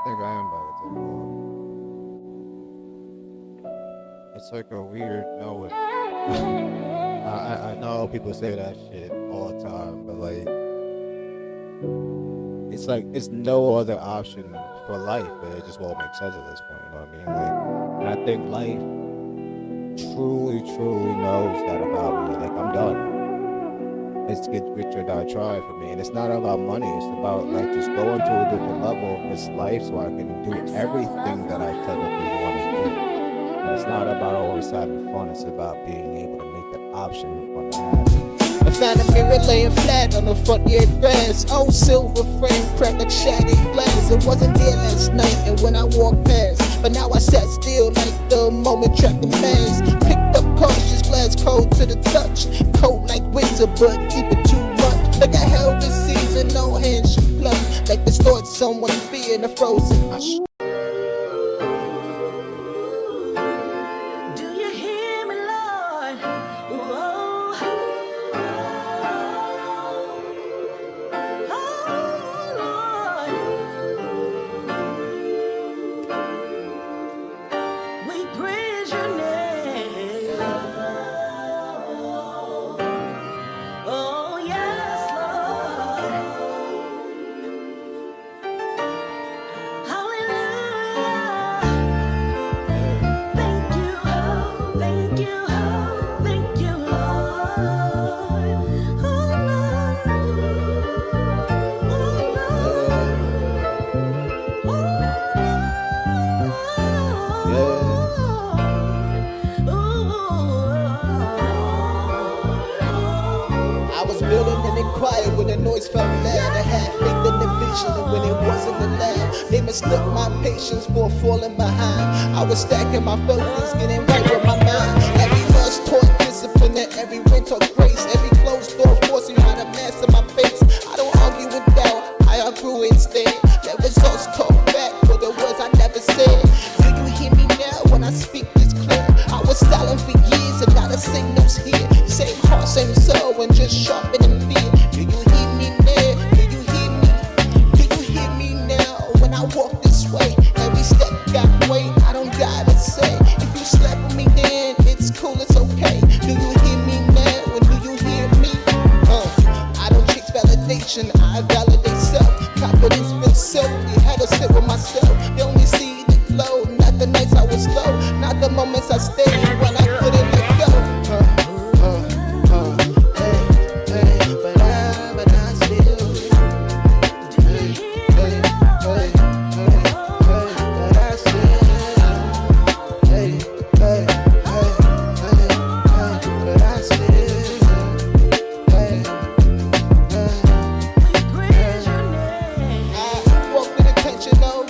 think I am about to take off. It's like a weird knowing. I know people say that shit all the time, but like it's no other option for life, but it just won't make sense at this point. You know what I mean? And I think life truly knows that about me. Like I'm done. It's get rich or die trying for me, and it's not about money. It's about just going to a different level of this life so I can do everything that I technically want to do. And it's not about always having fun. It's about being able to make that option fun to have. I found a mirror laying flat on the front yard grass. Old silver frame cracked like shattered glass. It wasn't there last night and when I walked past, but now I sat still like the moment trapped in mass. Picked up cautious glass cold to the touch. Cold like winter but deep it too much. Like I held the season, no hands should pluck. Like the stored someone fear in a frozen hush. Building and it quiet when the noise felt loud. I had faith in the vision and when it wasn't allowed, they mistook my patience for falling behind. I was stacking my focus, getting right with my mind. Every loss taught discipline and every win taught grace. Every closed door forced me how to master my pace. I don't argue with doubt, I argue instead. Let results talk back for the words I never said. Do you hear me now when I speak this clear? I was silent for years and not a signal's here. Same heart, same soul, and just sharpen in fear. Do you hear me now? Do you hear me? Do you hear me now? When I walk this way, every step got weight. I don't gotta say. If you slap with me, then it's cool, it's okay. Do you hear me now? And do you hear me? I don't chase validation, I validate self. Confidence been silky, had to sit with myself. You only see the glow, not the nights I was low, not the moments I stayed when I couldn't let go.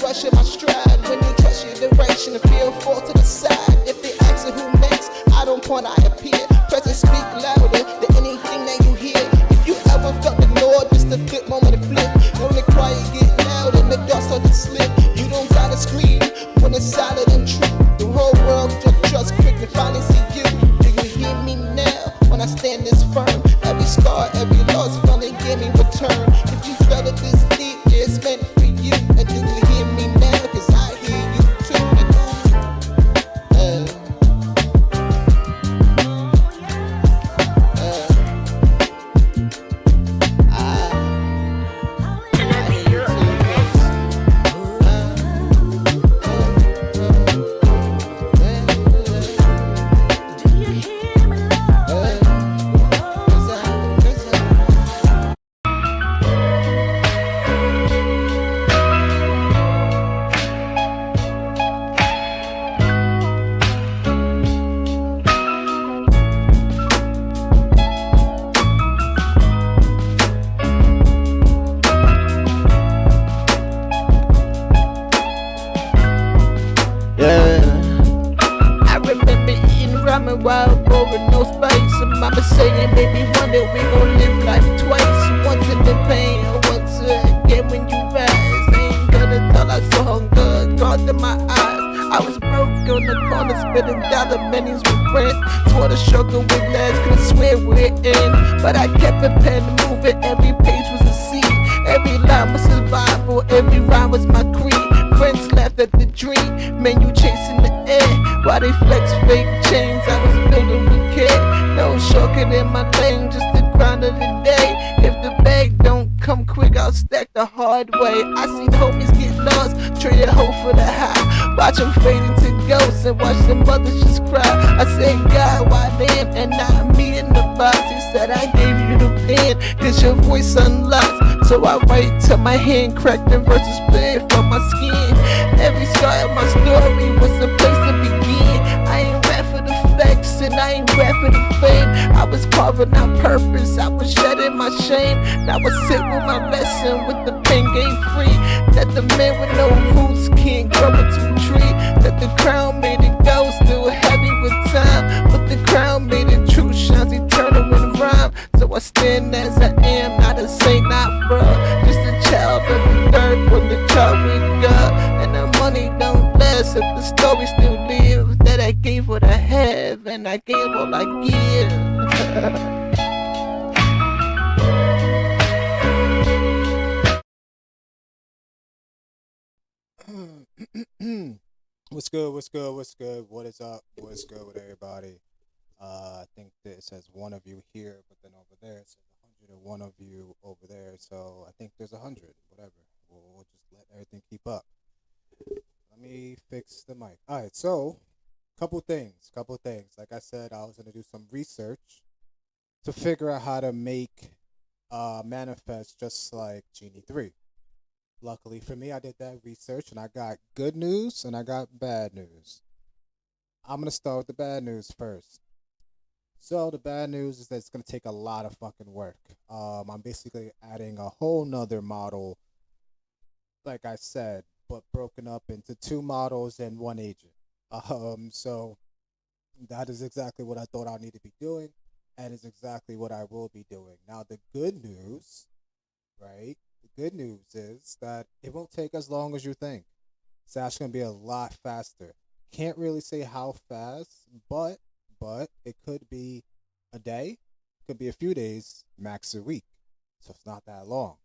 Rushing my stride when you trust your direction and feel fall to the side. If they ask who next, I don't point, I appear. Presence speak louder than anything that you hear. If you ever felt ignored, just a fit moment to flip. When the quiet get loud and the dark start to slip, you don't gotta scream when it's solid and true. The whole world just quick to finally see you. Do you hear me now when I stand this firm? Every scar, every loss finally give me return. If you felt it this deep, yeah, it's meant for you. And do you hear me now? Cause I hear you too. I remember eating ramen while boring no space. And mama saying, baby, one day we gon' live life twice. Once in the pain, once again when you rise. Ain't gonna tell I saw hunger gone to my eyes. I was broke on the corner, spending dollar pennies with friends. Swore the struggle would last, couldn't swear we're in. But I kept a pen moving, every page was a seed. Every line was survival, every rhyme was my creed. that the dream, man, you chasing the air. While they flex fake chains, I was building with care. No shortcut in my lane, just the grind of the day. If the bag don't come quick, I'll stack the hard way. I seen homies get lost, traded hope for the high. Watch them fade into ghosts and watch the mothers just cry. I said, God, why them and not me in the box? He said, I gave you the pen, cause your voice unlocks. So I write till my hand cracked and verses bled from my skin. Every scar of my story was a place to begin. I ain't rap for the flex and I ain't rap for the fame. I was carving out purpose, I was shedding my shame. Now I sit with my lesson with the pen game free. That the man with no roots can't grow into a tree. That the crown made it go, still heavy with time. But the crown made it true, shines eternal in rhyme. So I stand as I am, not a saint, not fraud. Just a child of the dirt when the child with God. And the money don't last if the story still live. That I gave what I have and I gave all I give. What's good? What's good? What's good? What is up? What's good with everybody? I think that it says one of you here, but then over there it says 101 of you over there. So I think there's 100. Whatever. We'll just let everything keep up. Let me fix the mic. All right. So, couple things. Couple things. Like I said, I was gonna do some research to figure out how to make manifest just like Genie 3. Luckily for me, I did that research and I got good news and I got bad news. I'm going to start with the bad news first. So, the bad news is that it's going to take a lot of fucking work. I'm basically adding a whole nother model, like I said, but broken up into two models and one agent. So that is exactly what I thought I need to be doing, and is exactly what I will be doing. Now, the good news, right? The good news is that it won't take as long as you think. It's actually gonna be a lot faster. Can't really say how fast, but it could be a day, could be a few days, max a week. So it's not that long.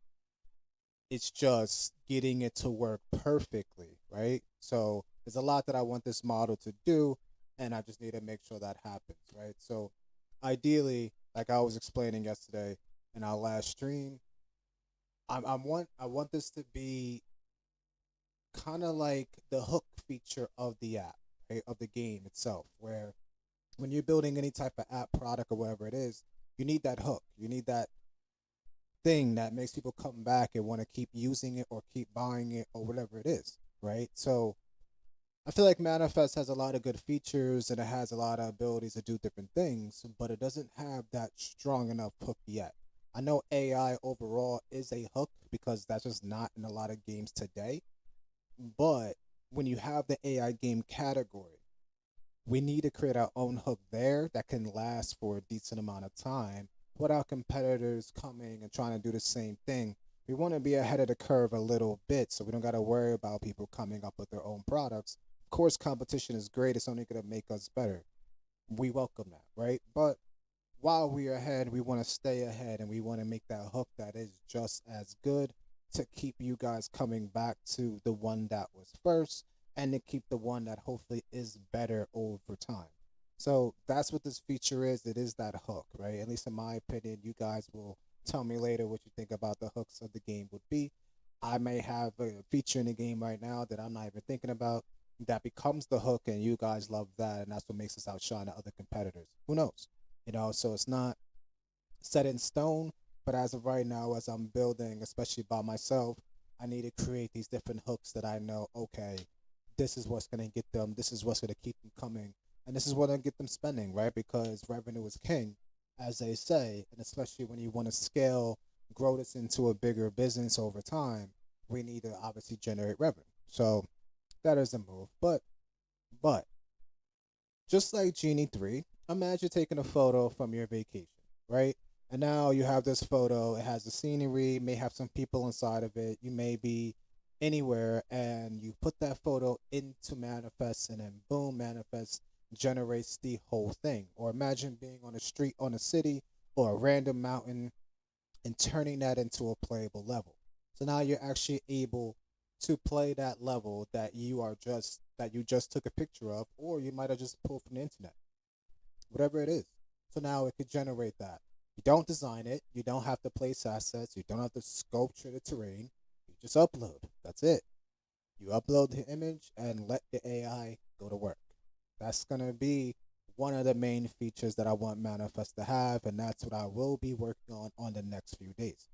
It's just getting it to work perfectly, right? So there's a lot that I want this model to do, and I just need to make sure that happens, right? So ideally, like I was explaining yesterday in our last stream, I want this to be kind of like the hook feature of the app, right? Of the game itself, where when you're building any type of app product or whatever it is, you need that hook. You need that thing that makes people come back and want to keep using it or keep buying it or whatever it is, right? So I feel like Manifest has a lot of good features and it has a lot of abilities to do different things, but it doesn't have that strong enough hook yet. I know AI overall is a hook because that's just not in a lot of games today. But when you have the AI game category, we need to create our own hook there that can last for a decent amount of time without competitors coming and trying to do the same thing. We want to be ahead of the curve a little bit so we don't got to worry about people coming up with their own products. Of course, competition is great, it's only going to make us better. We welcome that, right? But while we're ahead, we want to stay ahead and we want to make that hook that is just as good to keep you guys coming back to the one that was first and to keep the one that hopefully is better over time. So that's what this feature is. It is that hook, right? At least in my opinion, you guys will tell me later what you think about the hooks of the game would be. I may have a feature in the game right now that I'm not even thinking about that becomes the hook and you guys love that and that's what makes us outshine the other competitors. Who knows? So it's not set in stone, but as of right now, as I'm building, especially by myself, I need to create these different hooks that I know, okay, this is what's going to get them, this is what's going to keep them coming, and this is what's going to get them spending, right? Because revenue is king, as they say, and especially when you want to scale, grow this into a bigger business over time, we need to obviously generate revenue. So that is a move. But just like Genie 3, imagine taking a photo from your vacation, right? And now you have this photo, it has the scenery, may have some people inside of it, you may be anywhere, and you put that photo into Manifest, and then boom, Manifest generates the whole thing. Or imagine being on a street on a city or a random mountain and turning that into a playable level. So now you're actually able to play that level that you just took a picture of, or you might have just pulled from the internet, whatever it is. So now it could generate that. You don't design it, you don't have to place assets, you don't have to sculpture the terrain, you just upload. That's it. You upload the image and let the AI go to work. That's going to be one of the main features that I want Manifest to have, and that's what I will be working on the next few days.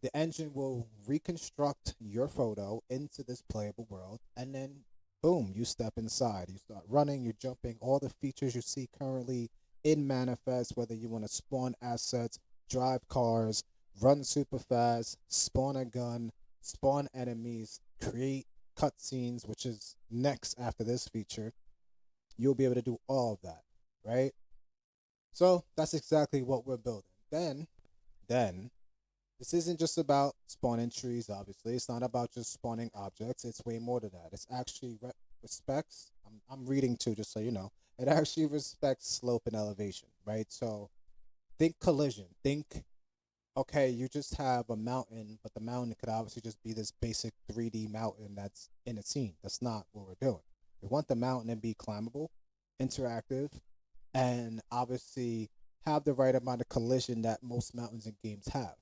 The engine will reconstruct your photo into this playable world, and then boom, you step inside. You start running, you're jumping, all the features you see currently in Manifest, whether you want to spawn assets, drive cars, run super fast, spawn a gun, spawn enemies, create cutscenes, which is next after this feature. You'll be able to do all of that, right? So that's exactly what we're building. Then this isn't just about spawning trees, obviously. It's not about just spawning objects. It's way more than that. It's actually respects, I'm reading too, just so you know. It actually respects slope and elevation, right? So think collision. Think, okay, you just have a mountain, but the mountain could obviously just be this basic 3D mountain that's in a scene. That's not what we're doing. We want the mountain to be climbable, interactive, and obviously have the right amount of collision that most mountains and games have,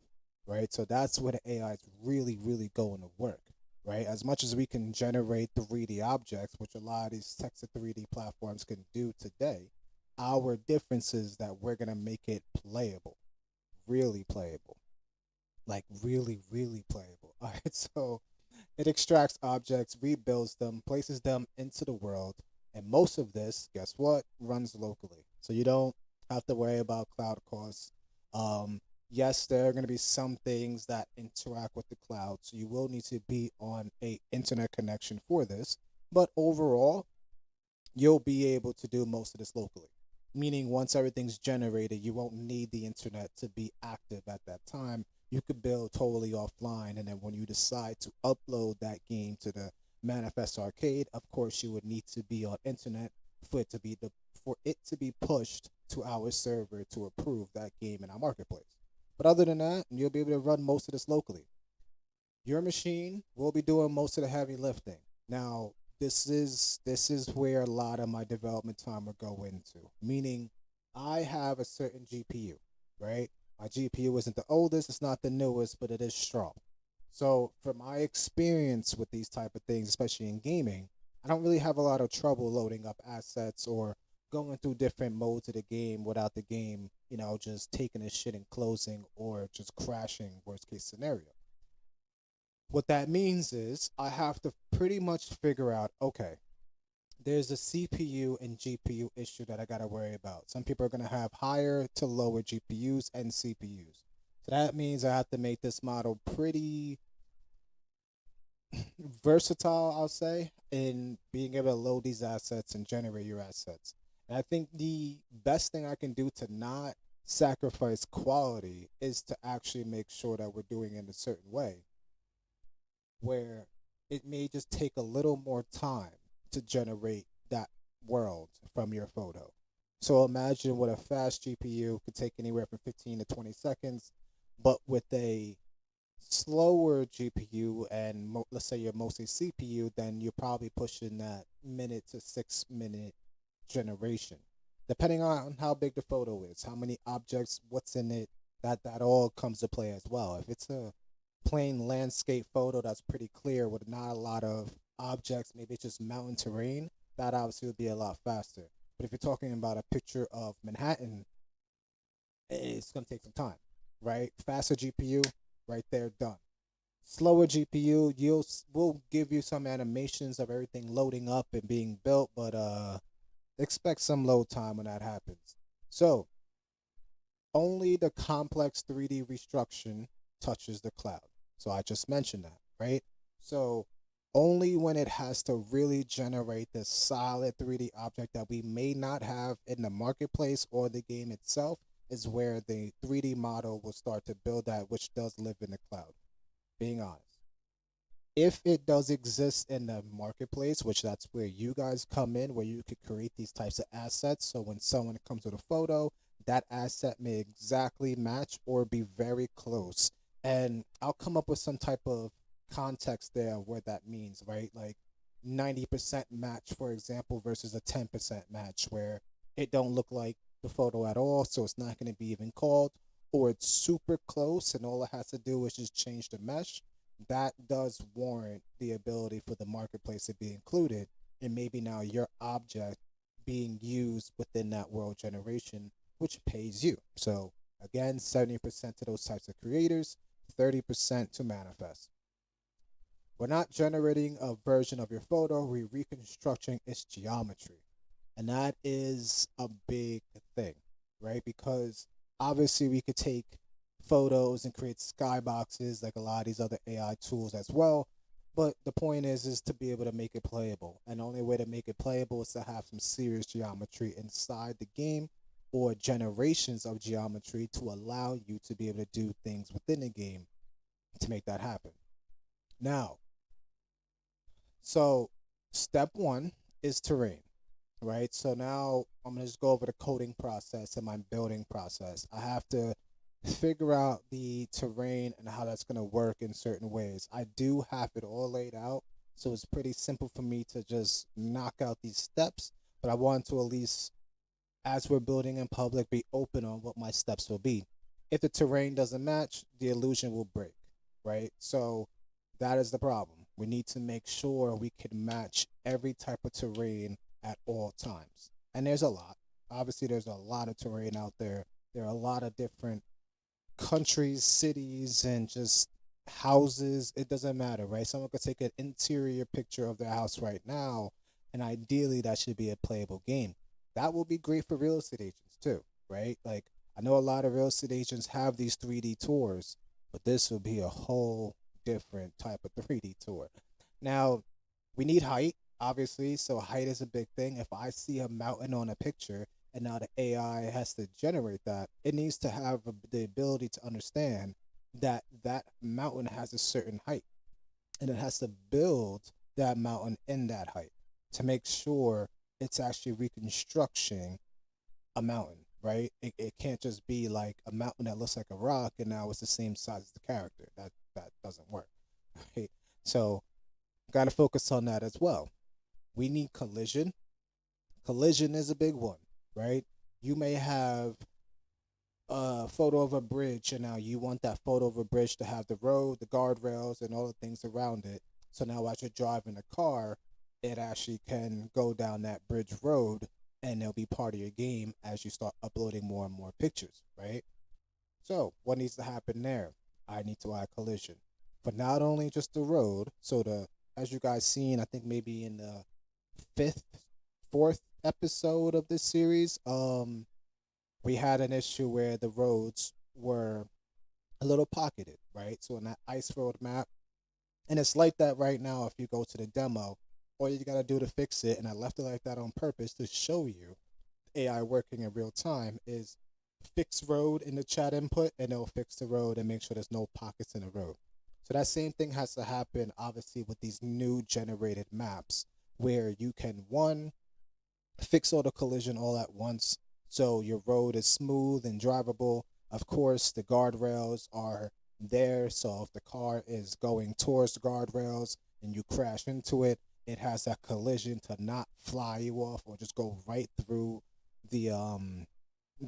right? So that's where the AI is really, really going to work, right? As much as we can generate 3D objects, which a lot of these text to 3D platforms can do today, our difference is that we're going to make it playable, really playable, like really, really playable. All right, so it extracts objects, rebuilds them, places them into the world, and most of this, guess what, runs locally. So you don't have to worry about cloud costs. Yes, there are going to be some things that interact with the cloud, so you will need to be on a internet connection for this. But overall, you'll be able to do most of this locally. Meaning, once everything's generated, you won't need the internet to be active at that time. You could build totally offline, and then when you decide to upload that game to the Manifest Arcade, of course, you would need to be on internet for it to be pushed to our server to approve that game in our marketplace. But other than that, you'll be able to run most of this locally. Your machine will be doing most of the heavy lifting. Now, this is where a lot of my development time will go into. Meaning, I have a certain GPU, right? My GPU isn't the oldest, it's not the newest, but it is strong. So, from my experience with these type of things, especially in gaming, I don't really have a lot of trouble loading up assets or going through different modes of the game without the game, just taking a shit and closing or just crashing, worst case scenario. What that means is I have to pretty much figure out, okay, there's a CPU and GPU issue that I got to worry about. Some people are going to have higher to lower GPUs and CPUs. So that means I have to make this model pretty versatile, I'll say, in being able to load these assets and generate your assets. And I think the best thing I can do to not sacrifice quality is to actually make sure that we're doing it in a certain way where it may just take a little more time to generate that world from your photo. So imagine with a fast GPU could take anywhere from 15 to 20 seconds, but with a slower GPU and let's say you're mostly CPU, then you're probably pushing that minute to 6 minute generation, depending on how big the photo is, how many objects, what's in it. That all comes to play as well. If it's a plain landscape photo that's pretty clear with not a lot of objects, maybe it's just mountain terrain, that obviously would be a lot faster. But if you're talking about a picture of Manhattan, it's going to take some time, right? Faster GPU, right there, done. Slower GPU, will give you some animations of everything loading up and being built, but expect some load time when that happens. So only the complex 3D restructuring touches the cloud. So I just mentioned that, right? So only when it has to really generate this solid 3D object that we may not have in the marketplace or the game itself is where the 3D model will start to build that, which does live in the cloud, being honest. If it does exist in the marketplace, which that's where you guys come in, where you could create these types of assets. So when someone comes with a photo, that asset may exactly match or be very close. And I'll come up with some type of context there of what that means, right? Like 90% match, for example, versus a 10% match where it don't look like the photo at all, so it's not going to be even called, or it's super close and all it has to do is just change the mesh. That does warrant the ability for the marketplace to be included, and maybe now your object being used within that world generation, which pays you. So again, 70% to those types of creators, 30% to manifest. We're not generating a version of your photo, we're reconstructing its geometry. And that is a big thing, right? Because obviously we could take photos and create skyboxes like a lot of these other AI tools as well. But the point is to be able to make it playable. And the only way to make it playable is to have some serious geometry inside the game or generations of geometry to allow you to be able to do things within the game to make that happen. Now, so step one is terrain, right? So now I'm gonna just go over the coding process and my building process. I have to figure out the terrain and how that's gonna work in certain ways. I do have it all laid out, so it's pretty simple for me to just knock out these steps. But I want to at least, as we're building in public, be open on what my steps will be. If the terrain doesn't match, the illusion will break, right? So that is the problem. We need to make sure we can match every type of terrain at all times. And there's a lot. Obviously, there's a lot of terrain out there. There are a lot of different countries, cities, and just houses. It doesn't matter, right? Someone could take an interior picture of their house right now, and ideally, that should be a playable game. That will be great for real estate agents too, right? Like, I know a lot of real estate agents have these 3D tours, but this will be a whole different type of 3D tour. Now, we need height, obviously, so height is a big thing. If I see a mountain on a picture and now the AI has to generate that, it needs to have the ability to understand that that mountain has a certain height and it has to build that mountain in that height to make sure it's actually reconstructing a mountain, right? It can't just be like a mountain that looks like a rock and now it's the same size as the character. That doesn't work, right? So got to focus on that as well. We need collision. Collision is a big one, right? You may have a photo of a bridge, and now you want that photo of a bridge to have the road, the guardrails, and all the things around it. So now, as you're driving a car, it actually can go down that bridge road, and it'll be part of your game as you start uploading more and more pictures, right? So, what needs to happen there? I need to add collision for not only just the road. So the, as you guys seen, I think maybe in the fifth, fourth episode of this series, we had an issue where the roads were a little pocketed, right? So in that ice road map, and it's like that right now if you go to the demo, all you gotta do to fix it, and I left it like that on purpose to show you AI working in real time, is fix road in the chat input and it'll fix the road and make sure there's no pockets in the road. So that same thing has to happen obviously with these new generated maps where you can one fix all the collision all at once so your road is smooth and drivable. Of course, the guardrails are there, so if the car is going towards the guardrails and you crash into it, it has that collision to not fly you off or just go right through the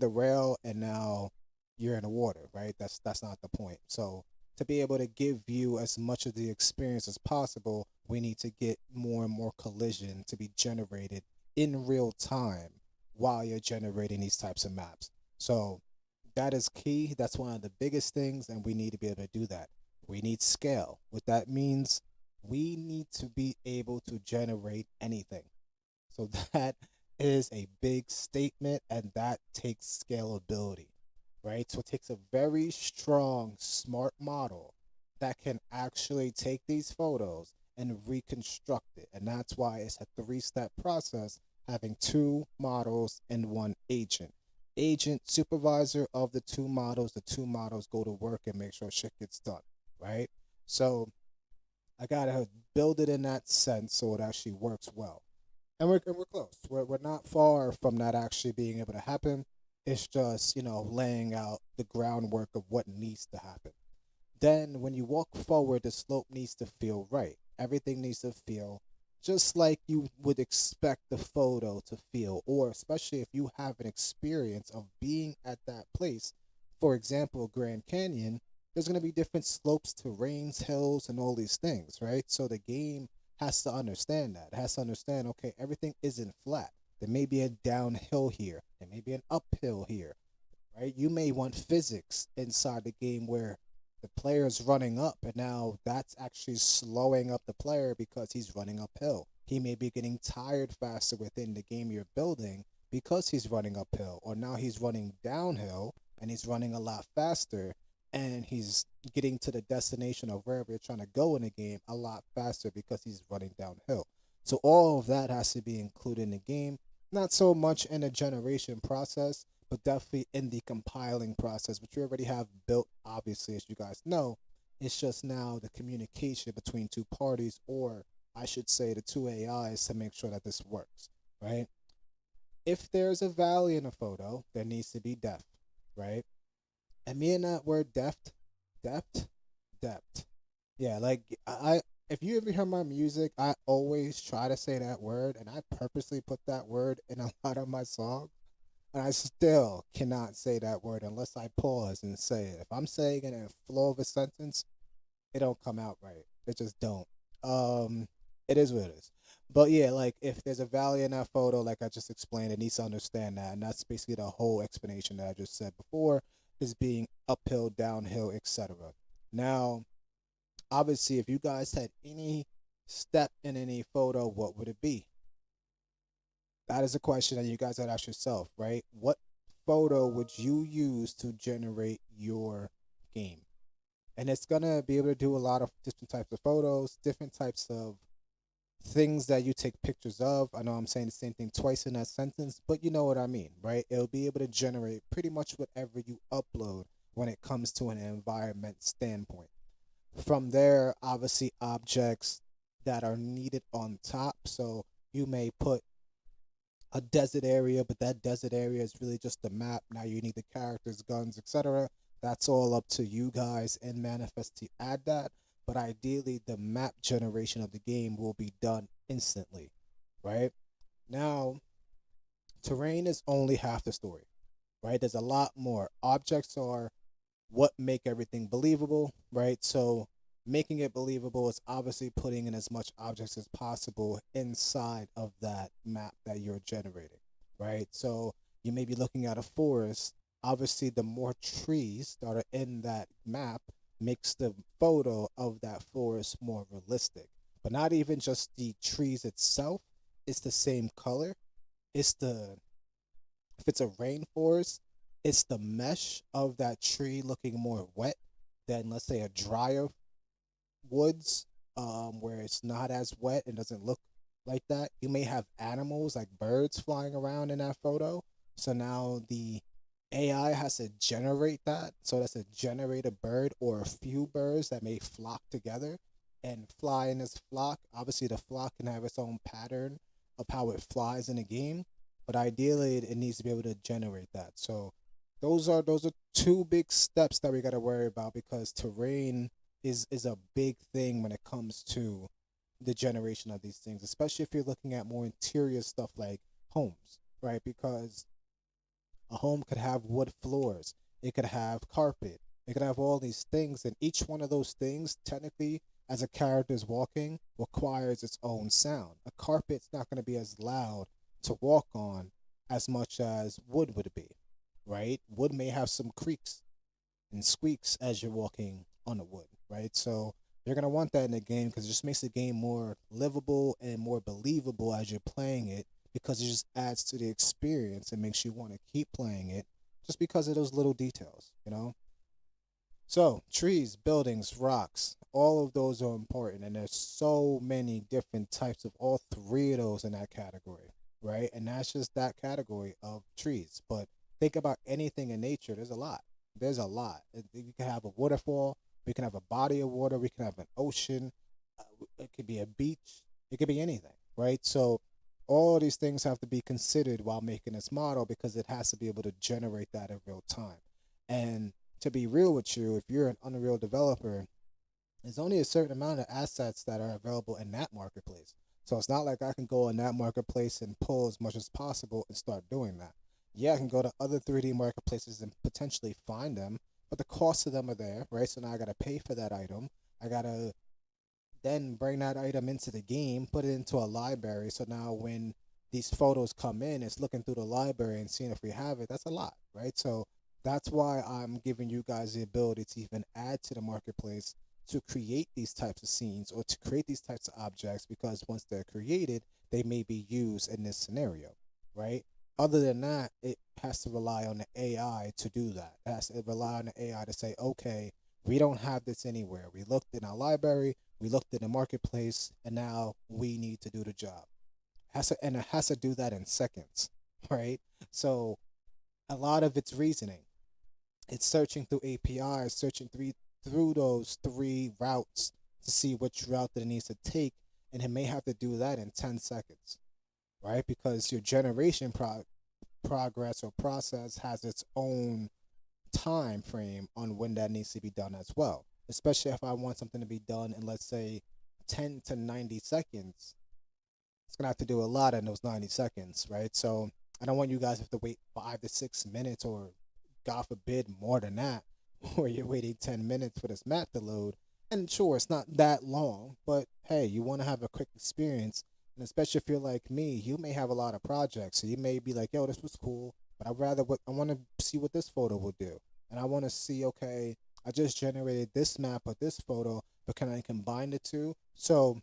rail and now you're in the water, right? That's not the point. So to be able to give you as much of the experience as possible, we need to get more and more collision to be generated in real time while you're generating these types of maps. So that is key. That's one of the biggest things, and we need to be able to do that. We need scale. What that means, we need to be able to generate anything. So that is a big statement, and that takes scalability, right? So it takes a very strong, smart model that can actually take these photos and reconstruct it. And that's why it's a three-step process, having two models and one agent. Agent, supervisor of the two models go to work and make sure shit gets done, right? So I gotta build it in that sense so it actually works well. And we're close. We're not far from that actually being able to happen. It's just, laying out the groundwork of what needs to happen. Then when you walk forward, the slope needs to feel right. Everything needs to feel just like you would expect the photo to feel, or especially if you have an experience of being at that place. For example, Grand Canyon, there's going to be different slopes, terrains, hills, and all these things, right? So the game has to understand that. It has to understand, okay, everything isn't flat. There may be a downhill here, there may be an uphill here, right? You may want physics inside the game where the player's running up, and now that's actually slowing up the player because he's running uphill. He may be getting tired faster within the game you're building because he's running uphill, or now he's running downhill and he's running a lot faster, and he's getting to the destination of wherever you're trying to go in the game a lot faster because he's running downhill. So all of that has to be included in the game, not so much in the generation process, but definitely in the compiling process, which we already have built, obviously, as you guys know. It's just now the communication between two parties, or I should say the two AIs, to make sure that this works, right? If there's a valley in a photo, there needs to be depth, right? And me and that word depth, depth. Yeah, like if you ever hear my music, I always try to say that word, and I purposely put that word in a lot of my songs, and I still cannot say that word unless I pause and say it. If I'm saying it in a flow of a sentence, it don't come out right. It just don't. Um, it is what it is. But yeah, like if there's a valley in that photo, like I just explained, it needs to understand that, and that's basically the whole explanation that I just said before, is being uphill, downhill, etc. Now, obviously, if you guys had any step in any photo, what would it be? That is a question that you guys gotta ask yourself, right? What photo would you use to generate your game? And it's gonna be able to do a lot of different types of photos, different types of things that you take pictures of. I know I'm saying the same thing twice in that sentence, but you know what I mean, right? It'll be able to generate pretty much whatever you upload when it comes to an environment standpoint. From there, obviously, objects that are needed on top. So you may put a desert area, but that desert area is really just the map. Now you need the characters, guns, etc. That's all up to you guys in Manifest to add that. But ideally, the map generation of the game will be done instantly, right? Now, terrain is only half the story, right? There's a lot more. Objects are what make everything believable, right? So making it believable is obviously putting in as much objects as possible inside of that map that you're generating, right? So you may be looking at a forest. Obviously, the more trees that are in that map makes the photo of that forest more realistic. But not even just the trees itself, it's the same color. It's the if it's a rainforest, it's the mesh of that tree looking more wet than, let's say, a drier woods, where it's not as wet and doesn't look like that. You may have animals like birds flying around in that photo. So now the AI has to generate that. So that's a generate a bird or a few birds that may flock together and fly in this flock. Obviously, the flock can have its own pattern of how it flies in a game, but ideally, it needs to be able to generate that. So those are two big steps that we got to worry about, because terrain is a big thing when it comes to the generation of these things, especially if you're looking at more interior stuff like homes, right? Because a home could have wood floors, it could have carpet, it could have all these things, and each one of those things, technically, as a character is walking, requires its own sound. A carpet's not going to be as loud to walk on as much as wood would be, right? Wood may have some creaks and squeaks as you're walking on the wood, right? So you're gonna want that in the game because it just makes the game more livable and more believable as you're playing it, because it just adds to the experience and makes you want to keep playing it just because of those little details, you know? So trees, buildings, rocks, all of those are important, and there's so many different types of all three of those in that category, right? And that's just that category of trees. But think about anything in nature. There's a lot. There's a lot. You can have a waterfall. We can have a body of water. We can have an ocean. It could be a beach. It could be anything, right? So all these things have to be considered while making this model, because it has to be able to generate that in real time. And to be real with you, if you're an Unreal developer, there's only a certain amount of assets that are available in that marketplace. So it's not like I can go in that marketplace and pull as much as possible and start doing that. Yeah, I can go to other 3D marketplaces and potentially find them, but the cost of them are there, right? So now I got to pay for that item. I got to then bring that item into the game, put it into a library. So now when these photos come in, it's looking through the library and seeing if we have it. That's a lot, right? So that's why I'm giving you guys the ability to even add to the marketplace to create these types of scenes or to create these types of objects, because once they're created, they may be used in this scenario, right? Other than that, it has to rely on the AI to do that. It has to rely on the AI to say, okay, we don't have this anywhere. We looked in our library, we looked in the marketplace, and now we need to do the job. And it has to do that in seconds, right? So a lot of it's reasoning. It's searching through APIs, searching through those three routes to see which route that it needs to take, and it may have to do that in 10 seconds, right? Because your progress or process has its own time frame on when that needs to be done as well. Especially if I want something to be done in, let's say, 10 to 90 seconds, it's gonna have to do a lot in those 90 seconds, right? So I don't want you guys to have to wait 5 to 6 minutes, or God forbid more than that, where you're waiting 10 minutes for this map to load. And sure, it's not that long, but hey, you want to have a quick experience. And especially if you're like me, you may have a lot of projects, so you may be like, "Yo, this was cool, but I want to see what this photo will do, and I want to see, okay, I just generated this map with this photo, but can I combine the two?" So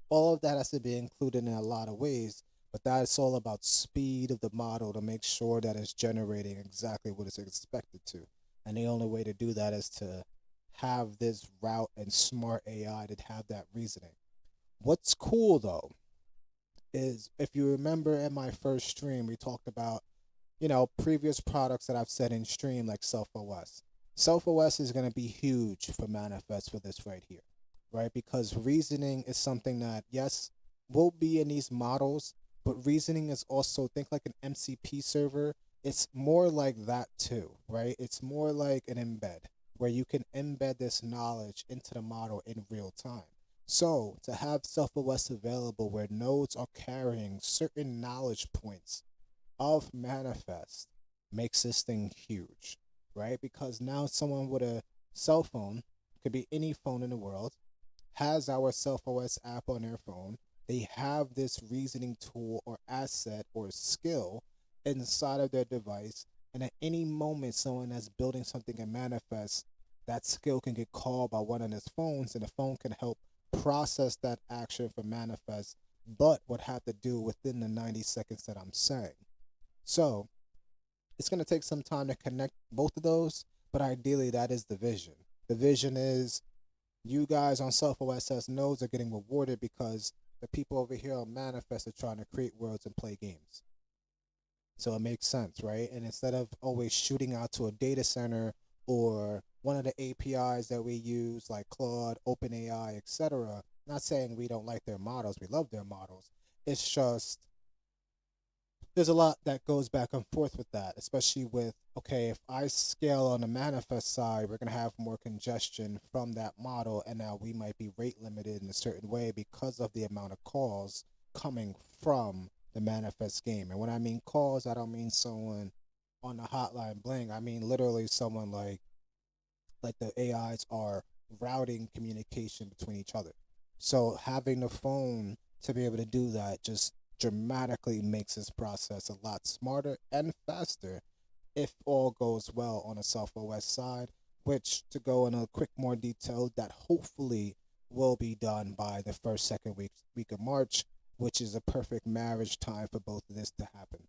all of that has to be included in a lot of ways, but that's all about speed of the model to make sure that it's generating exactly what it's expected to. And the only way to do that is to have this route and smart AI to have that reasoning. What's cool though is, if you remember in my first stream, we talked about, previous products that I've said in stream, like Self OS. Self OS is going to be huge for Manifest for this right here, right? Because reasoning is something that, yes, will be in these models, but reasoning is also, think like an MCP server. It's more like that too, right? It's more like an embed where you can embed this knowledge into the model in real time. So to have Self OS available where nodes are carrying certain knowledge points of Manifest makes this thing huge, right? Because now someone with a cell phone, could be any phone in the world, has our Self OS app on their phone. They have this reasoning tool or asset or skill inside of their device. And at any moment, someone that's building something in Manifest, that skill can get called by one of his phones, and the phone can help process that action for Manifest, but would have to do within the 90 seconds that I'm saying. So it's going to take some time to connect both of those, but ideally that is the vision. The vision is you guys on Self OSS nodes are getting rewarded because the people over here on Manifest are trying to create worlds and play games. So it makes sense, right? And instead of always shooting out to a data center or one of the APIs that we use, like Claude, OpenAI, etc., not saying we don't like their models, we love their models. It's just there's a lot that goes back and forth with that, especially with, okay, if I scale on the Manifest side, we're going to have more congestion from that model, and now we might be rate limited in a certain way because of the amount of calls coming from the Manifest game. And when I mean calls, I don't mean someone on the hotline bling. I mean literally someone like the AIs are routing communication between each other. So having the phone to be able to do that just dramatically makes this process a lot smarter and faster if all goes well on a Self OS side, which, to go in a quick more detail, that hopefully will be done by the first, second week of March, which is a perfect marriage time for both of this to happen.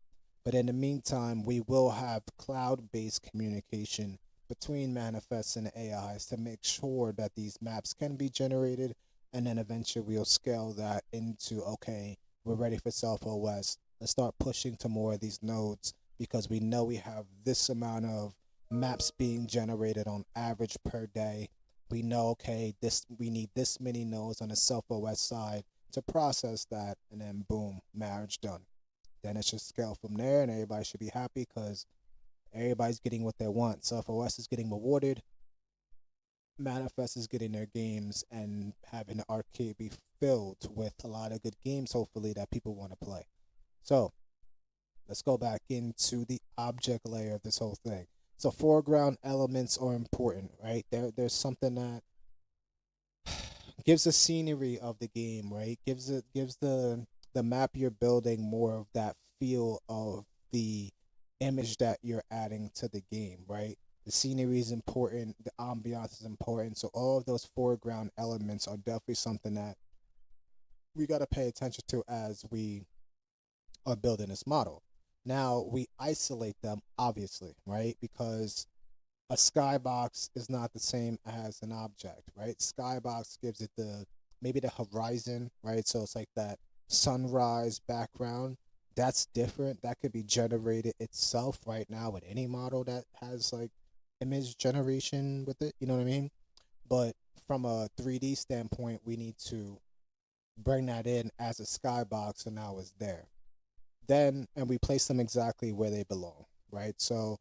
But in the meantime, we will have cloud-based communication between manifests and AIs to make sure that these maps can be generated, and then eventually we'll scale that into, okay, we're ready for Self OS. Let's start pushing to more of these nodes because we know we have this amount of maps being generated on average per day. We know, okay, this we need this many nodes on the Self OS side to process that, and then boom, marriage done. Then it should scale from there, and everybody should be happy because Everybody's getting what they want. Self OS is getting rewarded. Manifest is getting their games and having the arcade be filled with a lot of good games, hopefully, that people want to play. So let's go back into the object layer of this whole thing. So foreground elements are important, right? There's something that gives the scenery of the game, right? Gives the map you're building more of that feel of the image that you're adding to the game, right? The scenery is important, the ambiance is important. So all of those foreground elements are definitely something that we got to pay attention to as we are building this model. Now we isolate them, obviously, right? Because a skybox is not the same as an object, right? Skybox gives it the maybe the horizon, right? So it's like that sunrise background. That's different. That could be generated itself right now with any model that has like image generation with it. You know what I mean? But from a 3D standpoint, we need to bring that in as a skybox, and now it's there. Then, and we place them exactly where they belong, right? So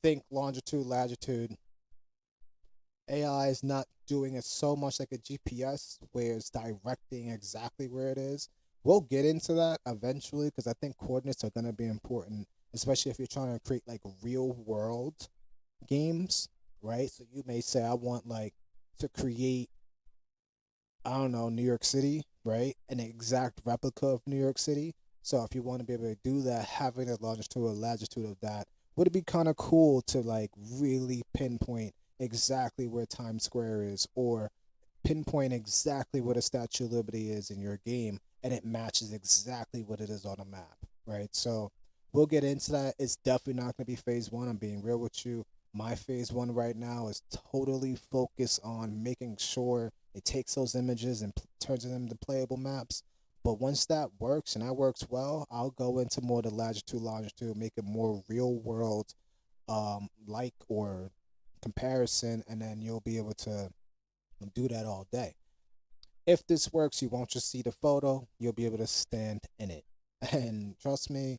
think longitude, latitude. AI is not doing it so much like a GPS where it's directing exactly where it is. We'll get into that eventually because I think coordinates are going to be important, especially if you're trying to create like real world games, right? So you may say, I want like to create, I don't know, New York City, right? An exact replica of New York City. So if you want to be able to do that, having a longitude or latitude of that, would it be kind of cool to like really pinpoint exactly where Times Square is, or pinpoint exactly what a Statue of Liberty is in your game, and it matches exactly what it is on a map, right? So we'll get into that. It's definitely not going to be phase one. I'm being real with you. My phase one right now is totally focused on making sure it takes those images and turns them into playable maps. But once that works and that works well, I'll go into more the latitude, longitude, make it more real world, like or comparison, and then you'll be able to do that all day. If this works, you won't just see the photo, you'll be able to stand in it. And trust me,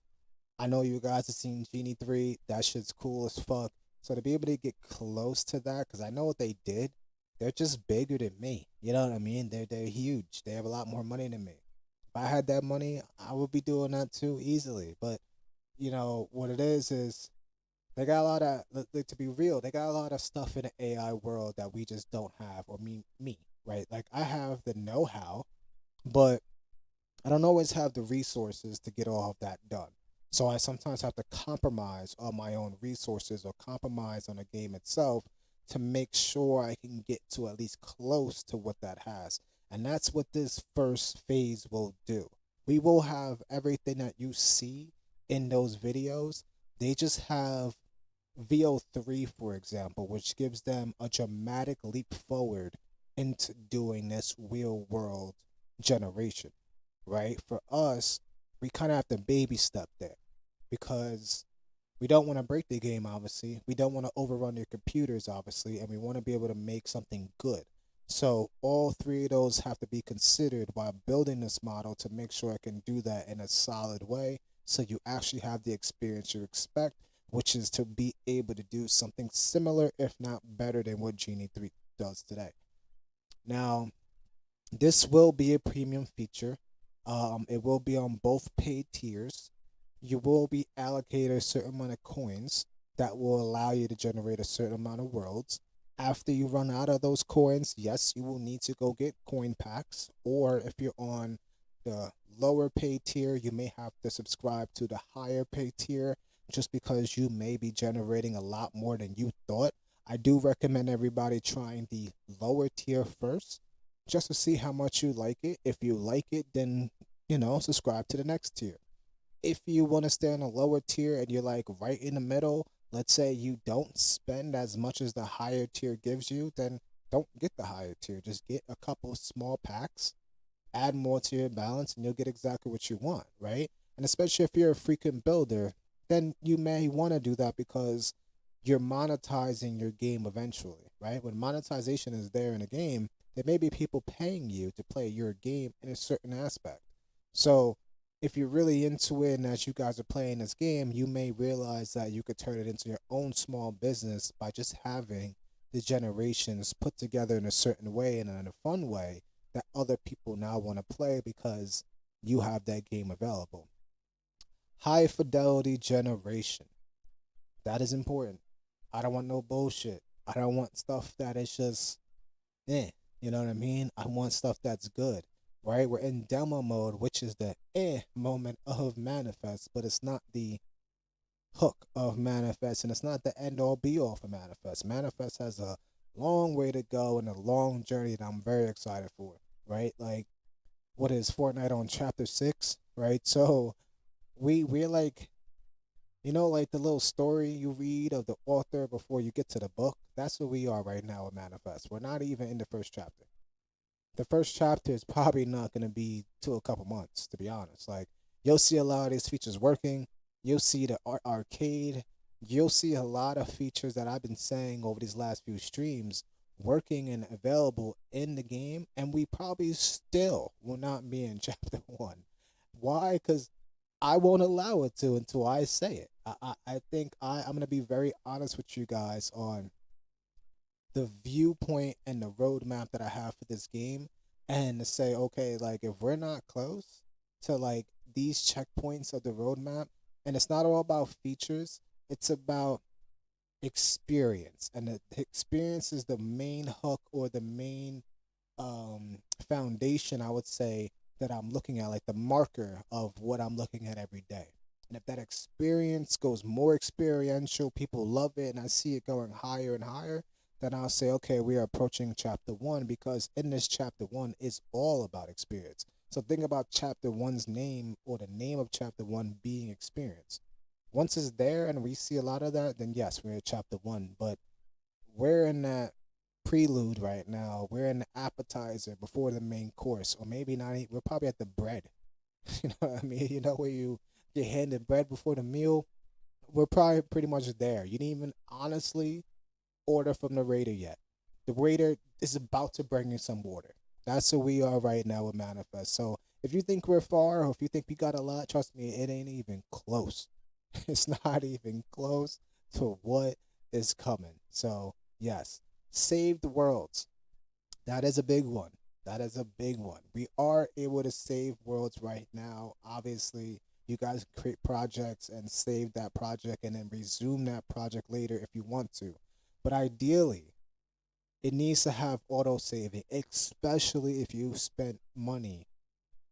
I know you guys have seen Genie 3. That shit's cool as fuck. So to be able to get close to that, because I know what they did, they're just bigger than me. You know what I mean? They're huge. They have a lot more money than me. If I had that money, I would be doing that too easily. But you know what it is they got a lot of like, to be real, they got a lot of stuff in the AI world that we just don't have, or me, right? Like I have the know-how, but I don't always have the resources to get all of that done. So I sometimes have to compromise on my own resources or compromise on the game itself to make sure I can get to at least close to what that has. And that's what this first phase will do. We will have everything that you see in those videos. They just have VO3, for example, which gives them a dramatic leap forward into doing this real world generation, right? For us, we kind of have to baby step there because we don't want to break the game, obviously. We don't want to overrun your computers, obviously, and we want to be able to make something good. So all three of those have to be considered while building this model to make sure I can do that in a solid way so you actually have the experience you expect, which is to be able to do something similar, if not better than what Genie 3 does today. Now, this will be a premium feature. It will be on both paid tiers. You will be allocated a certain amount of coins that will allow you to generate a certain amount of worlds. After you run out of those coins, yes, you will need to go get coin packs. Or if you're on the lower paid tier, you may have to subscribe to the higher paid tier just because you may be generating a lot more than you thought. I do recommend everybody trying the lower tier first just to see how much you like it. If you like it, then, subscribe to the next tier. If you want to stay on a lower tier and you're like right in the middle, let's say you don't spend as much as the higher tier gives you, then don't get the higher tier. Just get a couple small packs, add more to your balance, and you'll get exactly what you want, right? And especially if you're a freaking builder, then you may want to do that because you're monetizing your game eventually, right? When monetization is there in a game, there may be people paying you to play your game in a certain aspect. So if you're really into it and as you guys are playing this game, you may realize that you could turn it into your own small business by just having the generations put together in a certain way and in a fun way that other people now want to play because you have that game available. High fidelity generation. That is important. I don't want no bullshit. I don't want stuff that is just you know what I mean? I want stuff that's good, right? We're in demo mode, which is the moment of manifest, but it's not the hook of manifest, and it's not the end all be all for manifest. Manifest has a long way to go and a long journey that I'm very excited for, right? Like, what is Fortnite on chapter 6, right? So we're like, like the little story you read of the author before you get to the book. That's where we are right now with manifest. We're not even in the first chapter. The first chapter is probably not going to be till a couple months, to be honest. Like, you'll see a lot of these features working. You'll see the arcade. You'll see a lot of features that I've been saying over these last few streams working and available in the game, and we probably still will not be in chapter one. Why? Because I won't allow it to until I say it. I think I'm going to be very honest with you guys on the viewpoint and the roadmap that I have for this game, and to say, okay, like if we're not close to like these checkpoints of the roadmap, and it's not all about features, it's about experience, and the experience is the main hook or the main foundation, I would say, that I'm looking at, like the marker of what I'm looking at every day. And if that experience goes more experiential, people love it, and I see it going higher and higher, then I'll say, okay, we are approaching chapter one, because in this chapter one is all about experience. So think about chapter one's name, or the name of chapter one being experience. Once it's there and we see a lot of that, then yes, we're at chapter one. But we're in that prelude right now. We're in the appetizer before the main course, or maybe not. We're probably at the bread. You know what I mean? You know where you get handed bread before the meal. We're probably pretty much there. You didn't even honestly order from the waiter yet. The waiter is about to bring you some water. That's where we are right now with Manifest. So if you think we're far, or if you think we got a lot, trust me, it ain't even close. It's not even close to what is coming. So yes, save the worlds. That is a big one. That is a big one. We are able to save worlds right now. Obviously, you guys create projects and save that project and then resume that project later if you want to. But ideally, it needs to have auto saving, especially if you spent money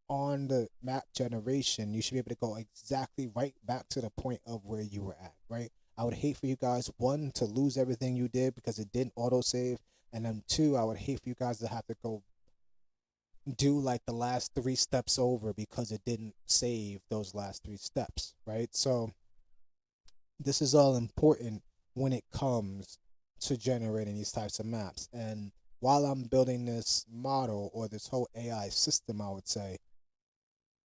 on the map generation. You should be able to go exactly right back to the point of where you were at, right? I would hate for you guys, one, to lose everything you did because it didn't auto save, and then two, I would hate for you guys to have to go do like the last three steps over because it didn't save those last three steps, right? So this is all important when it comes to generating these types of maps. And while I'm building this model or this whole AI system, I would say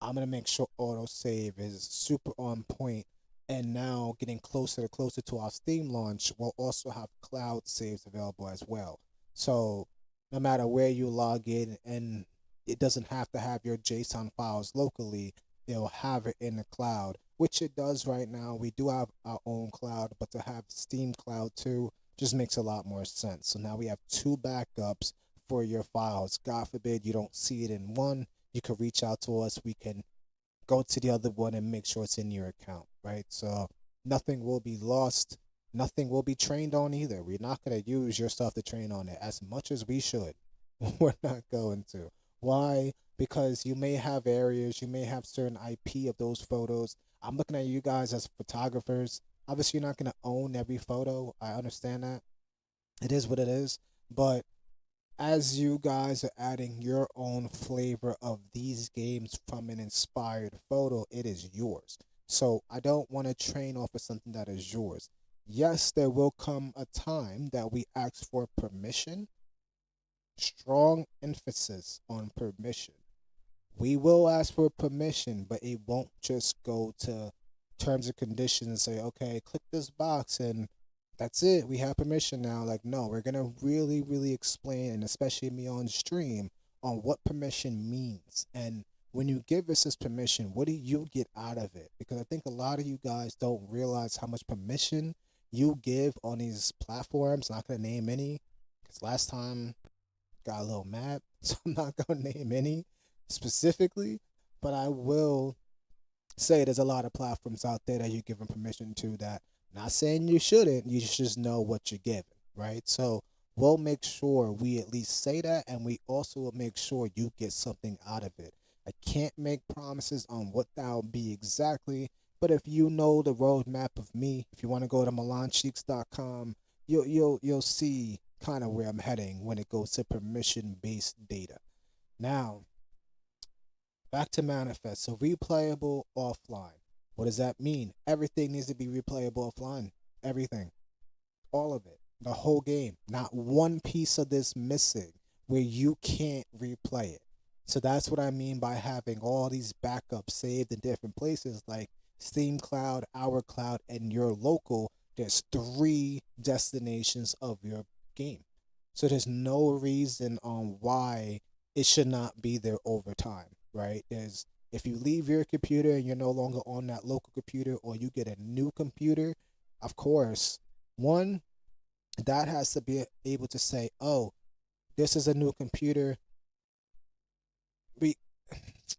I'm gonna make sure autosave is super on point. And now getting closer to our Steam launch, we'll also have cloud saves available as well. So no matter where you log in, and it doesn't have to have your JSON files locally, it'll have it in the cloud, which it does right now. We do have our own cloud, but to have Steam Cloud too just makes a lot more sense. So now we have two backups for your files. God forbid you don't see it in one, you can reach out to us. We can go to the other one and make sure it's in your account, right? So nothing will be lost. Nothing will be trained on either. We're not going to use your stuff to train on it as much as we should. We're not going to. Why? Because you may have areas, you may have certain IP of those photos. I'm looking at you guys as photographers. Obviously, you're not going to own every photo. I understand that. It is what it is. But as you guys are adding your own flavor of these games from an inspired photo, it is yours. So I don't want to train off of something that is yours. Yes, there will come a time that we ask for permission. Strong emphasis on permission. We will ask for permission, but it won't just go to terms and conditions and say, okay, click this box and that's it. We have permission now. Like, no, we're going to really, really explain, and especially me on stream, on what permission means. And when you give us this permission, what do you get out of it? Because I think a lot of you guys don't realize how much permission you give on these platforms. I'm not gonna name any, because last time got a little mad, so I'm not gonna name any specifically, but I will say there's a lot of platforms out there that you're giving permission to that, not saying you shouldn't, you should just know what you're giving, right? So we'll make sure we at least say that, and we also will make sure you get something out of it. I can't make promises on what that will be exactly, but if you know the roadmap of me, if you want to go to milancheeks.com, you'll see kind of where I'm heading when it goes to permission based data. Now, back to manifest. So replayable offline. What does that mean? Everything needs to be replayable offline. Everything. All of it. The whole game. Not one piece of this missing where you can't replay it. So that's what I mean by having all these backups saved in different places like Steam Cloud, Our Cloud, and your local. There's three destinations of your game. So there's no reason on why it should not be there over time, right? There's if you leave your computer and you're no longer on that local computer or you get a new computer, of course, one that has to be able to say, "Oh, this is a new computer." We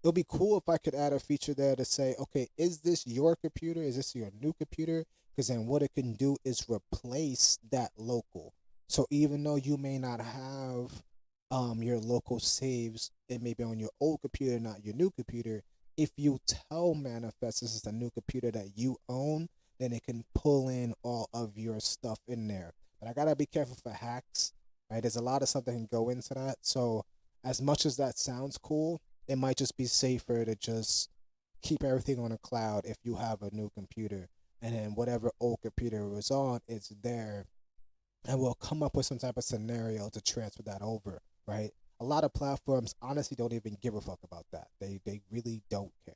It'll be cool if I could add a feature there to say, "Okay, is this your computer? Is this your new computer?" Because then what it can do is replace that local. So even though you may not have your local saves, it may be on your old computer, not your new computer. If you tell Manifest this is the new computer that you own, then it can pull in all of your stuff in there. But I gotta be careful for hacks, right? There's a lot of stuff that can go into that. So as much as that sounds cool, it might just be safer to just keep everything on a cloud if you have a new computer, and then whatever old computer was on, it's there, and we'll come up with some type of scenario to transfer that over, right? A lot of platforms honestly don't even give a fuck about that. They really don't care.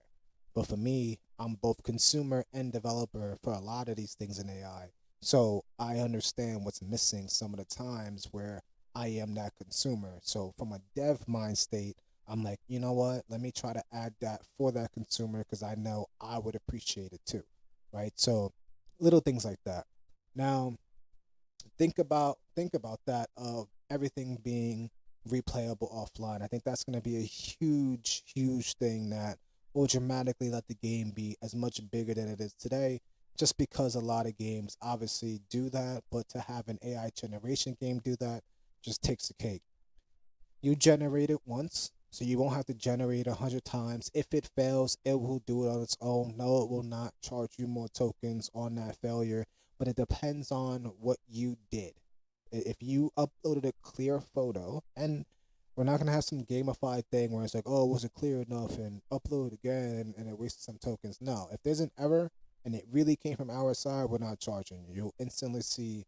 But for me, I'm both consumer and developer for a lot of these things in AI. So I understand what's missing some of the times where I am that consumer. So from a dev mind state, I'm like, you know what? Let me try to add that for that consumer because I know I would appreciate it too, right? So little things like that. Now, think about that of everything being replayable offline. I think that's going to be a huge thing that will dramatically let the game be as much bigger than it is today, just because a lot of games obviously do that, but to have an AI generation game do that just takes the cake. You generate it once, so you won't have to generate 100 times. If it fails, it will do it on its own. No, it will not charge you more tokens on that failure, but it depends on what you did. If you uploaded a clear photo, and we're not gonna have some gamified thing where it's like, oh, was it clear enough, and upload it again, and it wasted some tokens. No, if there's an error and it really came from our side, we're not charging you. You'll instantly see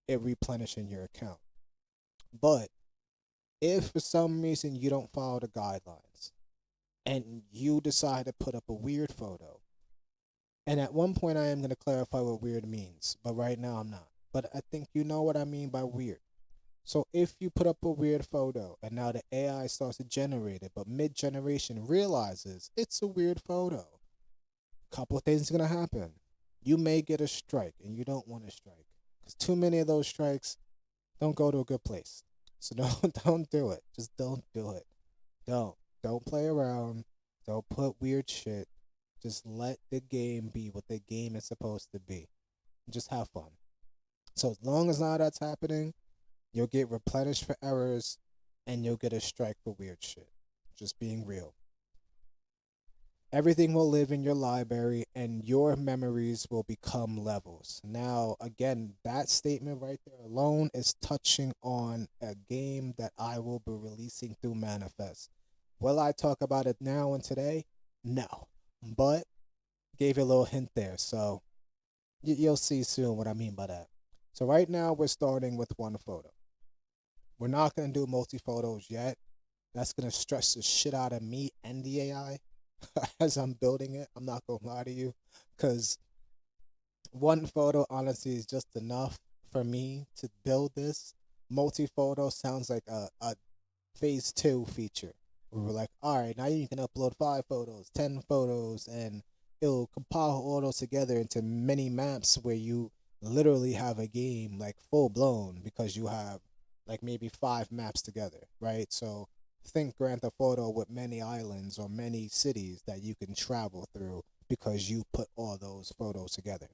it replenishing your account. But if for some reason you don't follow the guidelines and you decide to put up a weird photo, and at one point I am going to clarify what weird means, but right now I'm not. But I think you know what I mean by weird. So if you put up a weird photo and now the AI starts to generate it, but mid generation realizes it's a weird photo, couple of things are going to happen. You may get a strike, and you don't want a strike because too many of those strikes don't go to a good place. So don't do it. Just don't do it. Don't play around. Don't put weird shit. Just let the game be what the game is supposed to be. Just have fun. So as long as all that's happening, you'll get replenished for errors and you'll get a strike for weird shit. Just being real. Everything will live in your library and your memories will become levels. Now, again, that statement right there alone is touching on a game that I will be releasing through Manifest. Will I talk about it now and today? No. But gave you a little hint there. So you'll see soon what I mean by that. So right now we're starting with one photo. We're not going to do multi photos yet. That's going to stress the shit out of me and the AI as I'm building it. I'm not going to lie to you, because one photo honestly is just enough for me to build this. Multi photo sounds like a phase two feature. We were like, all right, now you can upload 5 photos, 10 photos, and it'll compile all those together into many maps where you literally have a game like full blown because you have like maybe 5 maps together, right? So think Grand Theft Auto with many islands or many cities that you can travel through because you put all those photos together.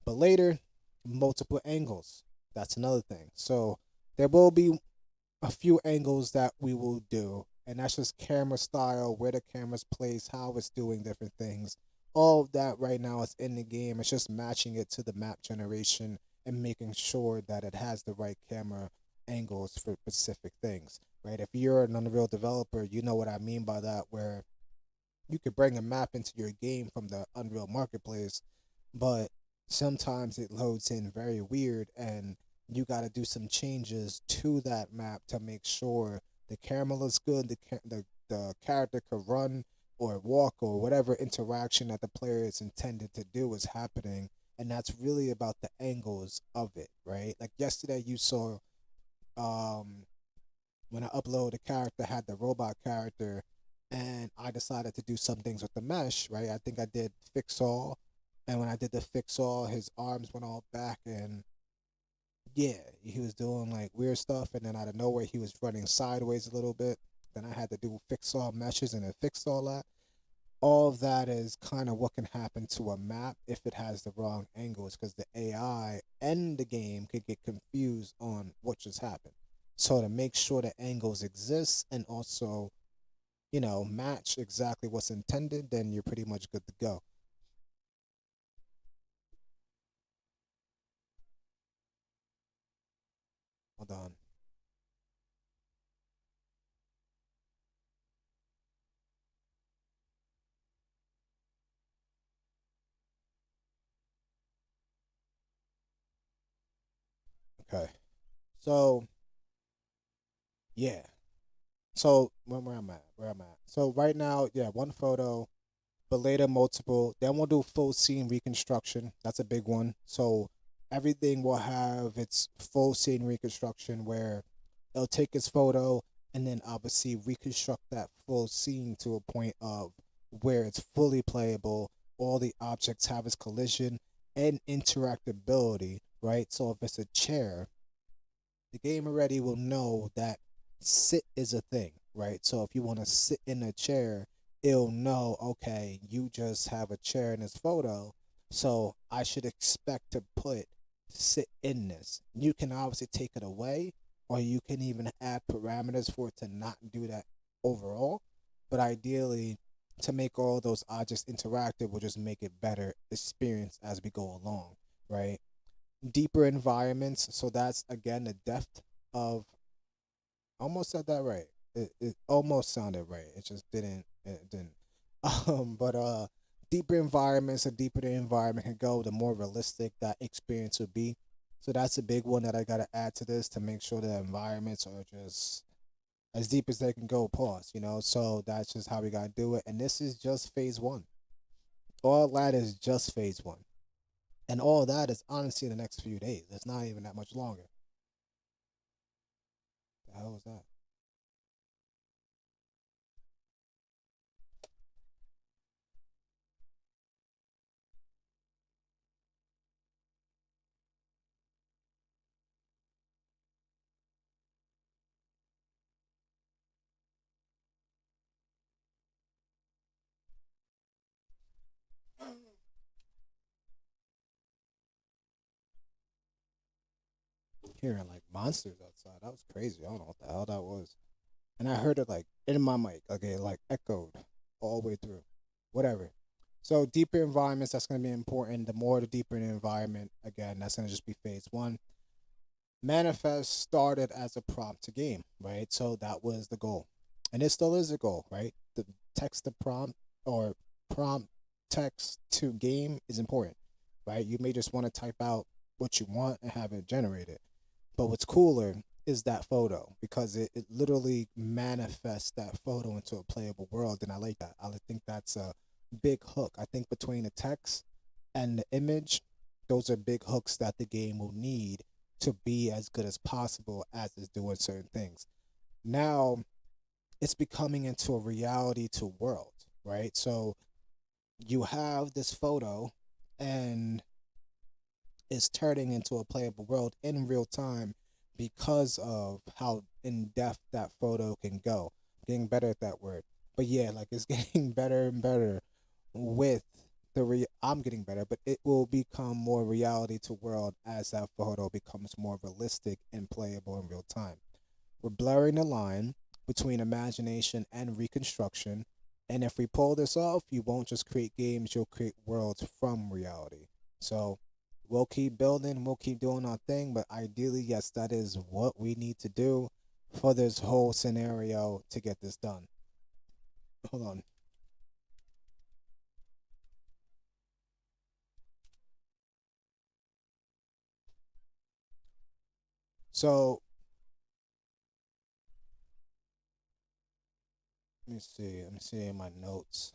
But later, multiple angles. That's another thing. So there will be a few angles that we will do, and that's just camera style, where the camera's placed, how it's doing different things. All of that right now is in the game. It's just matching it to the map generation and making sure that it has the right camera angles for specific things. Right? If you're an Unreal developer, you know what I mean by that, where you could bring a map into your game from the Unreal Marketplace, but sometimes it loads in very weird and you got to do some changes to that map to make sure the camera looks good, the character could run or walk or whatever interaction that the player is intended to do is happening. And that's really about the angles of it, right? Like yesterday, you saw um, when I upload a character had the robot character and I decided to do some things with the mesh, right? I think I did fix all. And when I did the fix all, his arms went all back and yeah, he was doing like weird stuff and then out of nowhere he was running sideways a little bit. Then I had to do fix all meshes and then fix all that. All of that is kind of what can happen to a map if it has the wrong angles because the AI and the game could get confused on what just happened. So to make sure the angles exist and also, match exactly what's intended, then you're pretty much good to go. Hold on. Okay. So yeah. So where I'm at, where I'm at. So right now, yeah, one photo, but later multiple. Then we'll do full scene reconstruction. That's a big one. So everything will have its full scene reconstruction where it'll take its photo and then obviously reconstruct that full scene to a point of where it's fully playable. All the objects have its collision and interactability, right? So if it's a chair, the game already will know that sit is a thing, right? So if you want to sit in a chair, it'll know, okay, you just have a chair in this photo, so I should expect to put sit in this. You can obviously take it away, or you can even add parameters for it to not do that overall. But ideally, to make all those objects interactive will just make it better experience as we go along, right? Deeper environments. So that's again the depth of. Almost said that right. It almost sounded right. It just didn't. It didn't. But deeper environments, the deeper the environment can go, the more realistic that experience would be. So that's a big one that I gotta add to this to make sure the environments are just as deep as they can go. Pause. So that's just how we gotta do it. And this is just phase one. All that is just phase one. And all that is honestly in the next few days. It's not even that much longer. The hell was that? Hearing like monsters outside. That was crazy. I don't know what the hell that was. And I heard it like in my mic. Okay, like echoed all the way through. Whatever. So deeper environments, that's gonna be important. The more the deeper the environment, again, that's gonna just be phase one. Manifest started as a prompt to game, right? So that was the goal. And it still is a goal, right? The text to prompt or prompt text to game is important, right? You may just want to type out what you want and have it generated. But what's cooler is that photo because it literally manifests that photo into a playable world. And I like that. I think that's a big hook. I think between the text and the image, those are big hooks that the game will need to be as good as possible as it's doing certain things. Now, it's becoming into a reality to world, right? So you have this photo and it's turning into a playable world in real time because of how in depth that photo can go. Getting better at that word. But yeah, like it's getting better and better with I'm getting better, but it will become more reality to world as that photo becomes more realistic and playable in real time. We're blurring the line between imagination and reconstruction. And if we pull this off, you won't just create games, you'll create worlds from reality. So we'll keep building, we'll keep doing our thing, but ideally, yes, that is what we need to do for this whole scenario to get this done. Hold on. So let me see. Let me see in my notes.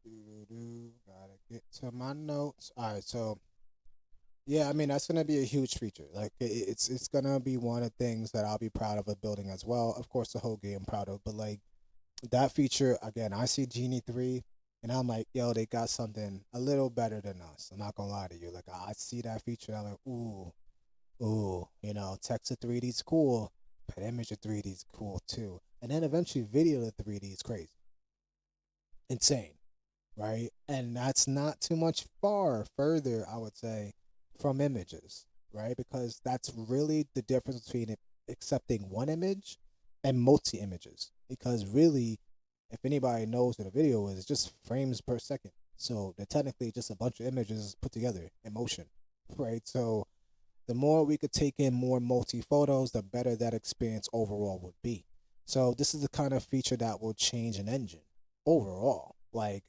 Doo-doo-doo. Gotta get to my notes. All right, so yeah, I mean that's gonna be a huge feature. Like it's gonna be one of the things that I'll be proud of building as well. Of course, the whole game I'm proud of, but like that feature again, I see Genie 3, and I'm like, yo, they got something a little better than us. I'm not gonna lie to you. Like I see that feature, and I'm like, ooh, text to 3D is cool, but image to 3D is cool too. And then eventually, video to 3D is crazy, insane, right? And that's not too much further, I would say, from images, right? Because that's really the difference between accepting one image and multi images. Because really, if anybody knows what a video is, it's just frames per second. So they're technically just a bunch of images put together in motion, right? So the more we could take in more multi photos, the better that experience overall would be. So this is the kind of feature that will change an engine overall. Like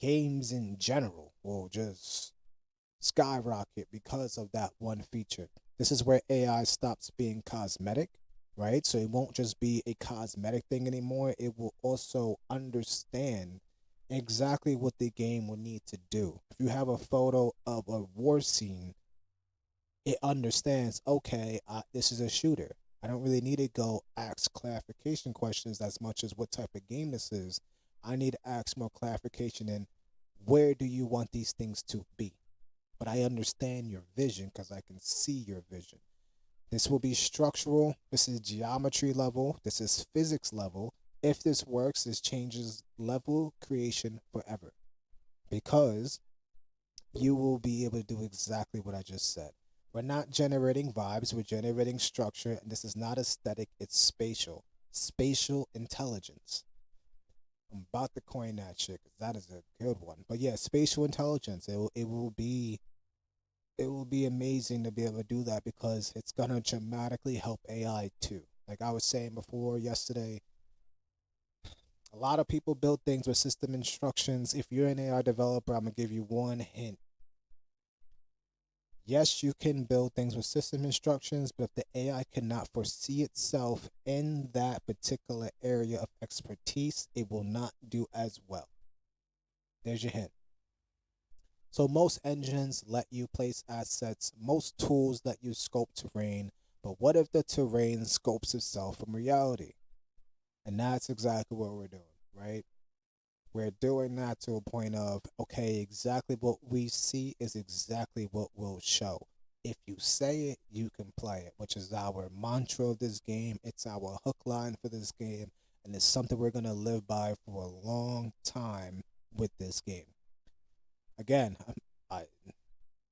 games in general will just skyrocket because of that one feature. This is where AI stops being cosmetic, right? So it won't just be a cosmetic thing anymore. It will also understand exactly what the game will need to do. If you have a photo of a war scene, it understands, okay, this is a shooter. I don't really need to go ask clarification questions as much as what type of game this is. I need to ask more clarification in where do you want these things to be? But I understand your vision because I can see your vision. This will be structural. This is geometry level. This is physics level. If this works, this changes level creation forever because you will be able to do exactly what I just said. We're not generating vibes, we're generating structure, and this is not aesthetic, it's spatial. Spatial intelligence. I'm about to coin that shit because that is a good one. But yeah, spatial intelligence. It will be amazing to be able to do that because it's gonna dramatically help AI too. Like I was saying before yesterday, a lot of people build things with system instructions. If you're an AI developer, I'm gonna give you one hint. Yes, you can build things with system instructions, but if the AI cannot foresee itself in that particular area of expertise, it will not do as well. There's your hint. So most engines let you place assets, most tools let you scope terrain, but what if the terrain scopes itself from reality? And that's exactly what we're doing, right? We're doing that to a point of, okay, exactly what we see is exactly what we'll show. If you say it, you can play it, which is our mantra of this game. It's our hook line for this game, and it's something we're going to live by for a long time with this game. Again, I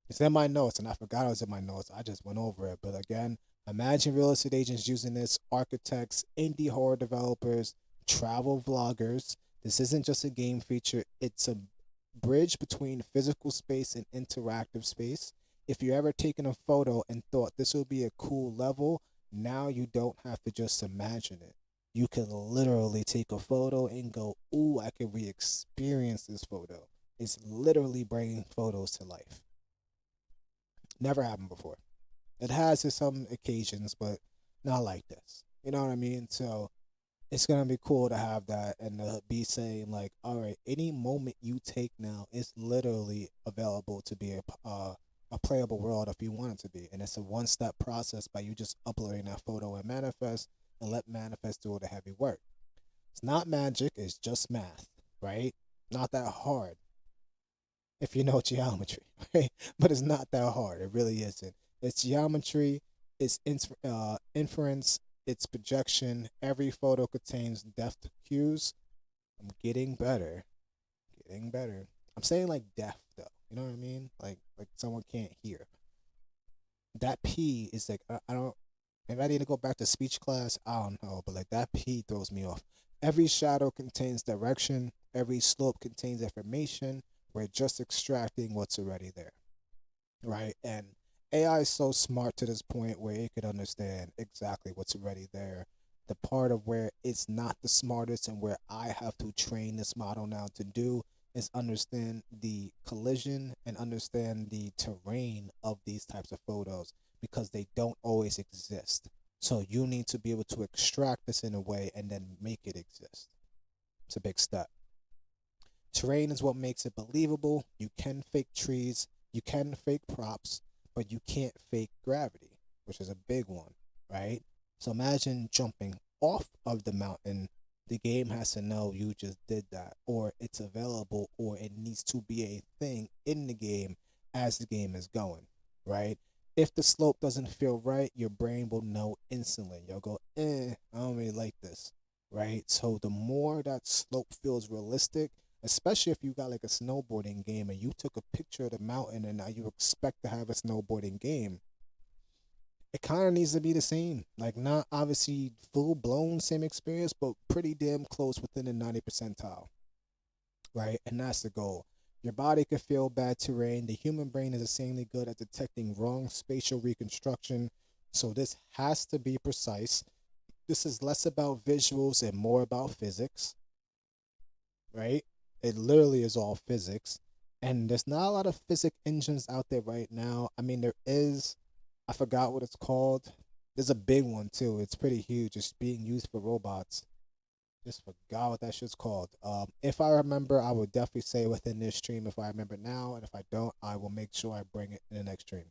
it's in my notes, and I forgot it was in my notes. I just went over it. But again, imagine real estate agents using this, architects, indie horror developers, travel vloggers. This isn't just a game feature, it's a bridge between physical space and interactive space. If you ever taken a photo and thought this would be a cool level, now you don't have to just imagine it. You can literally take a photo and go, ooh, I can re experience this photo. It's literally bringing photos to life. Never happened before. It has in some occasions, but not like this. You know what I mean? So it's gonna be cool to have that and to be saying like, all right, any moment you take now is literally available to be a playable world if you want it to be, and it's a one-step process by you just uploading that photo in Manifest and let Manifest do all the heavy work. It's not magic; it's just math, right? Not that hard if you know geometry, right? But it's not that hard. It really isn't. It's geometry, it's inference, it's projection. Every photo contains depth cues. I'm getting better, getting better. I'm saying like deaf though. You know what I mean? Like someone can't hear. That P is like I don't. If I need to go back to speech class, I don't know, but like that P throws me off. Every shadow contains direction. Every slope contains information. We're just extracting what's already there, right? And AI is so smart to this point where it could understand exactly what's already there. The part of where it's not the smartest and where I have to train this model now to do is understand the collision and understand the terrain of these types of photos because they don't always exist. So you need to be able to extract this in a way and then make it exist. It's a big step. Terrain is what makes it believable. You can fake trees, you can fake props, but you can't fake gravity, which is a big one, right? So imagine jumping off of the mountain. The game has to know you just did that, or it's available, or it needs to be a thing in the game as the game is going, right? If the slope doesn't feel right, your brain will know instantly. You'll go, I don't really like this, right? So the more that slope feels realistic, especially if you got like a snowboarding game and you took a picture of the mountain and now you expect to have a snowboarding game, it kind of needs to be the same. Like, not obviously full blown same experience, but pretty damn close within the 90 percentile, right? And that's the goal. Your body can feel bad terrain. The human brain is insanely good at detecting wrong spatial reconstruction. So this has to be precise. This is less about visuals and more about physics, right? It literally is all physics. And there's not a lot of physics engines out there right now. I mean, there is, I forgot what it's called. There's a big one too. It's pretty huge. It's being used for robots. Just forgot what that shit's called. If I remember, I will definitely say within this stream if I remember now, and if I don't, I will make sure I bring it in the next stream.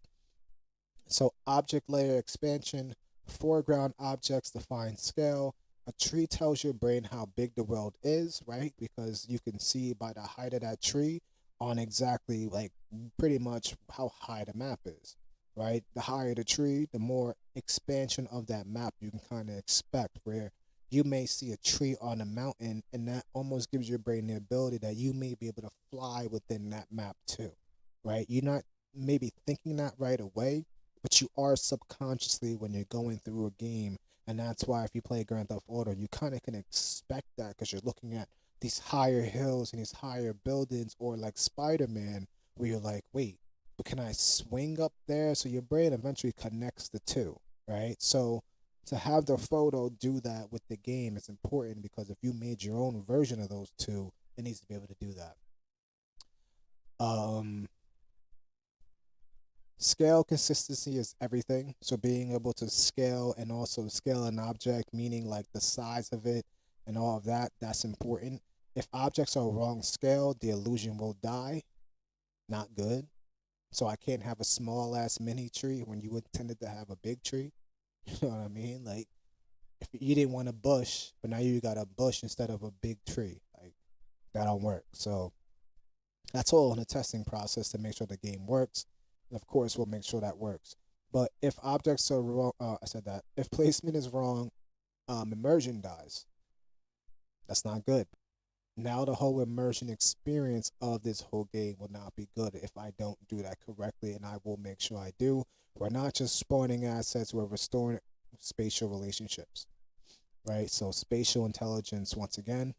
So object layer expansion, foreground objects define scale. A tree tells your brain how big the world is, right? Because you can see by the height of that tree on exactly like pretty much how high the map is, right? The higher the tree, the more expansion of that map you can kind of expect, where you may see a tree on a mountain and that almost gives your brain the ability that you may be able to fly within that map too, right? You're not maybe thinking that right away, but you are subconsciously when you're going through a game. And that's why if you play Grand Theft Auto, you kind of can expect that because you're looking at these higher hills and these higher buildings, or like Spider-Man, where you're like, wait, but can I swing up there? So your brain eventually connects the two, right? So to have the photo do that with the game is important because if you made your own version of those two, it needs to be able to do that. Um, Scale consistency is everything. So being able to scale and also scale an object, meaning like the size of it and all of that, that's important. If objects are wrong scale, the illusion will die. Not good. So I can't have a small ass mini tree when you intended to have a big tree. You know what I mean? Like if you didn't want a bush, but now you got a bush instead of a big tree. Like that don't work. So that's all in the testing process to make sure the game works. And of course, we'll make sure that works. But if objects are wrong, I said that. If placement is wrong, immersion dies. That's not good. Now the whole immersion experience of this whole game will not be good if I don't do that correctly, and I will make sure I do. We're not just spawning assets, we're restoring spatial relationships, right? So spatial intelligence, once again,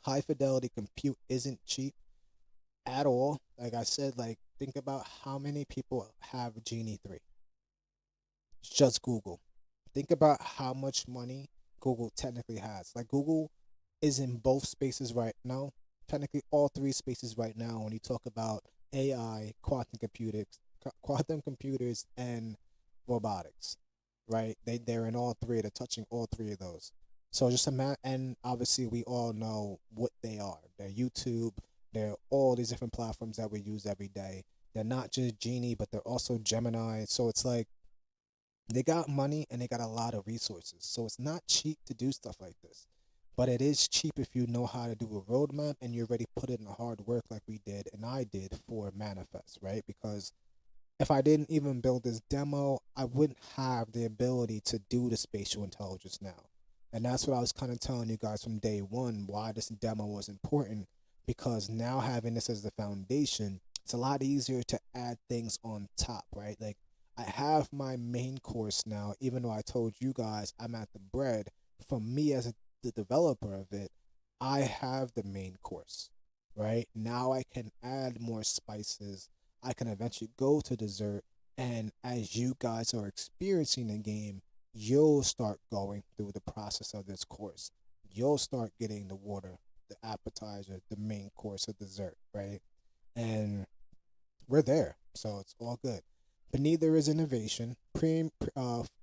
high fidelity compute isn't cheap at all. Like I said, like think about how many people have Genie 3. It's just Google. Think about how much money Google technically has. Like Google is in both spaces right now. Technically all three spaces right now when you talk about AI, quantum computing, quantum computers and robotics, right? They're in all three. They're touching all three of those. So just imagine, and obviously we all know what they are. They're YouTube. They're all these different platforms that we use every day. They're not just Genie, but they're also Gemini. So it's like they got money and they got a lot of resources. So it's not cheap to do stuff like this. But it is cheap if you know how to do a roadmap and you already put in the hard work like we did and I did for Manifest, right? Because if I didn't even build this demo, I wouldn't have the ability to do the spatial intelligence now. And that's what I was kind of telling you guys from day one why this demo was important. Because now having this as the foundation, it's a lot easier to add things on top, right? Like I have my main course now, even though I told you guys I'm at the bread. For me as the developer of it, I have the main course, right? Now I can add more spices. I can eventually go to dessert. And as you guys are experiencing the game, you'll start going through the process of this course. You'll start getting the water, the appetizer, the main course, the dessert, right? And we're there. So it's all good. But neither is innovation.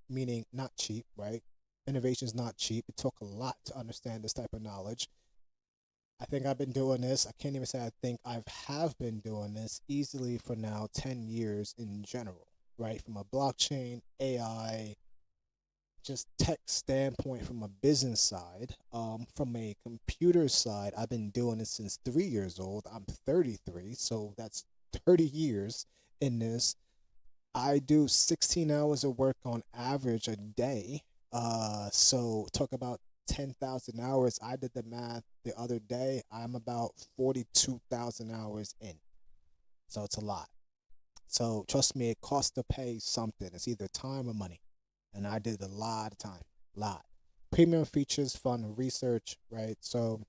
Meaning not cheap, right? Innovation is not cheap. It took a lot to understand this type of knowledge. I think I've been doing this. I can't even say I think have been doing this easily for now 10 years in general, right? From a blockchain, AI, just tech standpoint from a business side. From a computer side, I've been doing this since 3 years old. I'm 33, so that's 30 years in this. I do 16 hours of work on average a day. So talk about 10,000 hours. I did the math the other day. I'm about 42,000 hours in. So it's a lot. So trust me, it costs to pay something. It's either time or money. And I did a lot of time. Lot. Premium features, fun research, right? So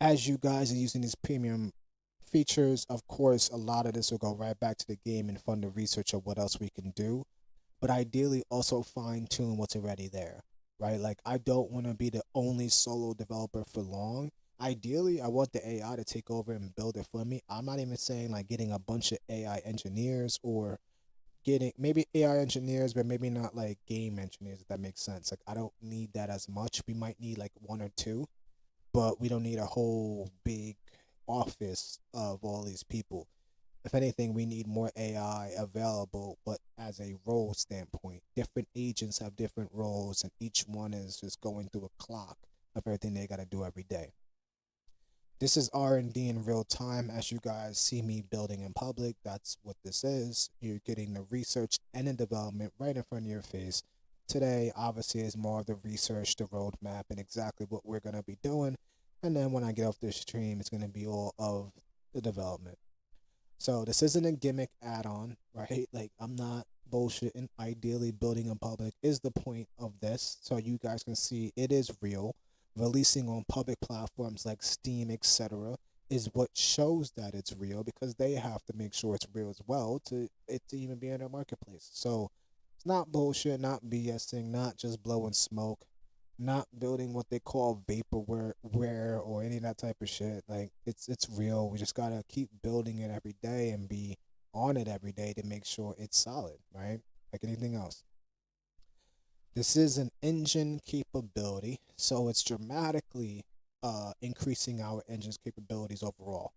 as you guys are using these premium features, of course, a lot of this will go right back to the game and fund the research of what else we can do. But ideally, also fine tune what's already there, right? Like, I don't want to be the only solo developer for long. Ideally, I want the AI to take over and build it for me. I'm not even saying like getting a bunch of AI engineers or getting maybe AI engineers, but maybe not like game engineers, if that makes sense. Like, I don't need that as much. We might need like one or two, but we don't need a whole big office of all these people. If anything, we need more AI available, but as a role standpoint, different agents have different roles, and each one is just going through a clock of everything they got to do every day. This is R&D in real time. As you guys see me building in public, that's what this is. You're getting the research and the development right in front of your face. Today, obviously, is more of the research, the roadmap, and exactly what we're going to be doing. And then when I get off this stream, it's going to be all of the development. So this isn't a gimmick add-on, right? Like I'm not bullshitting. Ideally, building in public is the point of this, so you guys can see it is real. Releasing on public platforms like Steam, etc., is what shows that it's real because they have to make sure it's real as well to it to even be in their marketplace. So it's not bullshit, not BSing, not just blowing smoke, not building what they call vaporware or any of that type of shit. Like it's real. We just gotta keep building it every day and be on it every day to make sure it's solid, right? Like anything else. This is an engine capability, so it's dramatically increasing our engine's capabilities overall.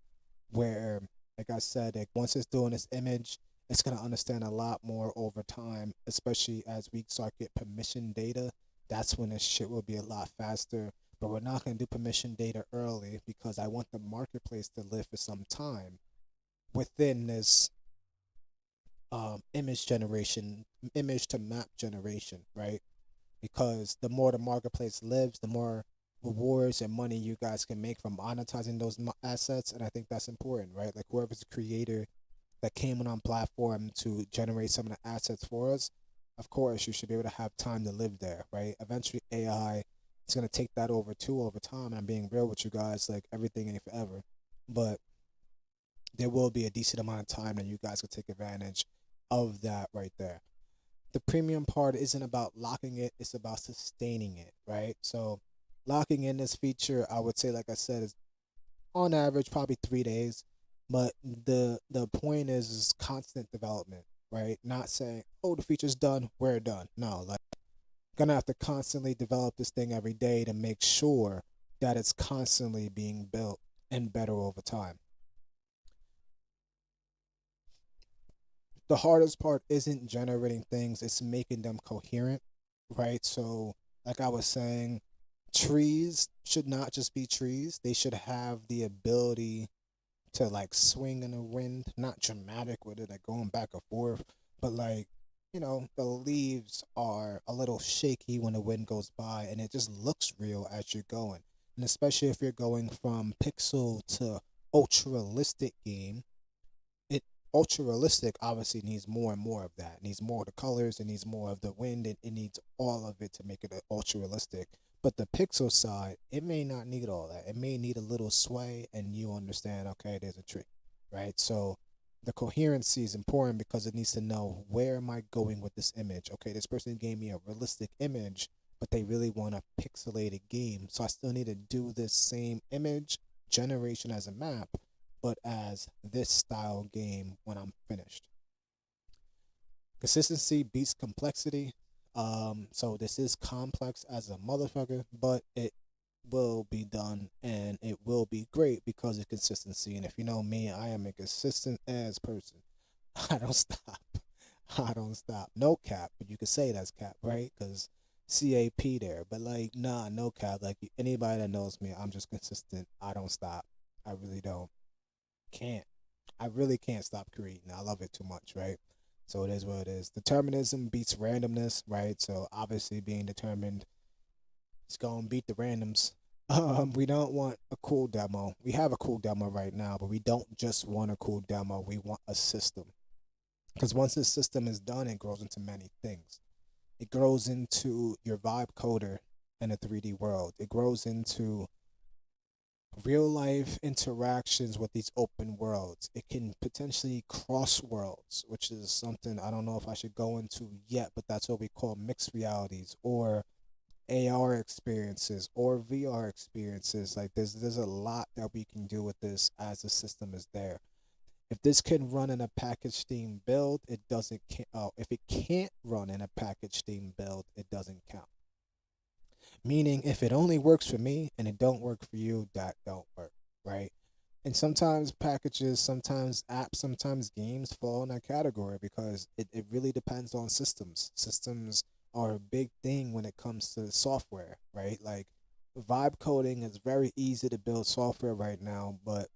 Where, like I said, like once it's doing this image, it's gonna understand a lot more over time, especially as we start get permission data. That's when this shit will be a lot faster. But we're not gonna do permission data early because I want the marketplace to live for some time within this image generation, image to map generation, right? Because the more the marketplace lives, the more rewards and money you guys can make from monetizing those assets. And I think that's important, right? Like whoever's the creator that came on platform to generate some of the assets for us, of course, you should be able to have time to live there, right? Eventually, AI is going to take that over too over time. And I'm being real with you guys, like everything ain't forever. But there will be a decent amount of time that you guys can take advantage of that right there. The premium part isn't about locking it, it's about sustaining it, right? So locking in this feature, I would say, like I said, is on average probably 3 days. But the point is constant development, right? Not saying, oh, the feature's done, we're done. No, like gonna have to constantly develop this thing every day to make sure that it's constantly being built and better over time. The hardest part isn't generating things, it's making them coherent, right? So, like I was saying, trees should not just be trees, they should have the ability to like swing in the wind, not dramatic with it, like going back and forth, but like, the leaves are a little shaky when the wind goes by and it just looks real as you're going. And especially if you're going from pixel to ultra realistic game, it ultra realistic obviously needs more and more of that. It needs more of the colors, it needs more of the wind, it needs all of it to make it ultra realistic. But the pixel side, it may not need all that. It may need a little sway, and you understand, okay, there's a tree, right? So the coherency is important because it needs to know, where am I going with this image? Okay, this person gave me a realistic image, but they really want a pixelated game. So I still need to do this same image generation as a map, but as this style game when I'm finished. Consistency beats complexity. So this is complex as a motherfucker, but it will be done and it will be great because of consistency. And if you know me, I am a consistent as person. I don't stop. I don't stop. No cap, but you could say that's cap, right? Because CAP there, but like, nah, no cap. Like anybody that knows me, I'm just consistent. I don't stop. I really don't. Can't. I really can't stop creating. I love it too much, right? So it is what it is. Determinism beats randomness, right? So obviously being determined, it's going to beat the randoms. We don't want a cool demo. We have a cool demo right now, but we don't just want a cool demo. We want a system. Because once this system is done, it grows into many things. It grows into your vibe coder in a 3D world. It grows into real life interactions with these open worlds. It can potentially cross worlds, which is something I don't know if I should go into yet, but that's what we call mixed realities or AR experiences or VR experiences. Like there's a lot that we can do with this as the system is there. If this can run in a package theme build, it doesn't count. Oh, if it can't run in a package theme build, it doesn't count. Meaning, if it only works for me and it don't work for you, that don't work, right? And sometimes packages, sometimes apps, sometimes games fall in that category because it really depends on systems. Systems are a big thing when it comes to software, right? Like vibe coding is very easy to build software right now, but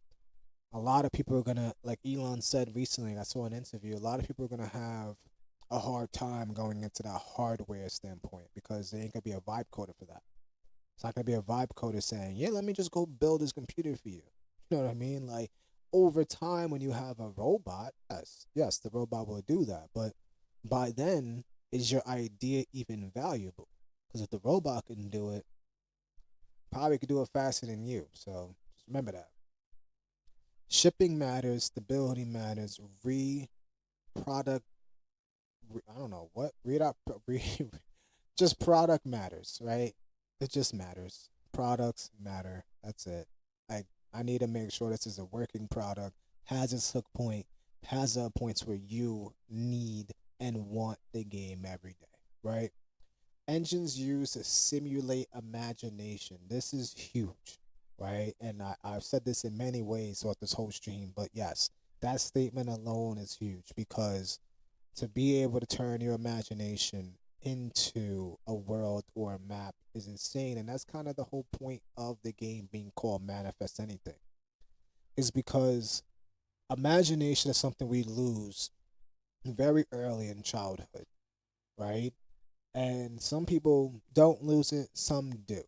a lot of people are gonna, like Elon said recently, I saw an interview, a lot of people are gonna have a hard time going into that hardware standpoint because there ain't gonna be a vibe coder for that. It's not gonna be a vibe coder saying, "Yeah, let me just go build this computer for you." You know what I mean? Like over time, when you have a robot, yes, the robot will do that. But by then, is your idea even valuable? Because if the robot can do it, probably could do it faster than you. So just remember that. Shipping matters, stability matters, product. I don't know what read up. Re, just product matters, right? It just matters. Products matter. That's it. I need to make sure this is a working product, has its hook point, has points where you need and want the game every day, right? Engines used to simulate imagination. This is huge, right? And I've said this in many ways throughout this whole stream, but yes, that statement alone is huge because to be able to turn your imagination into a world or a map is insane. And that's kind of the whole point of the game being called Manifest Anything, is because imagination is something we lose very early in childhood, right? And some people don't lose it, some do.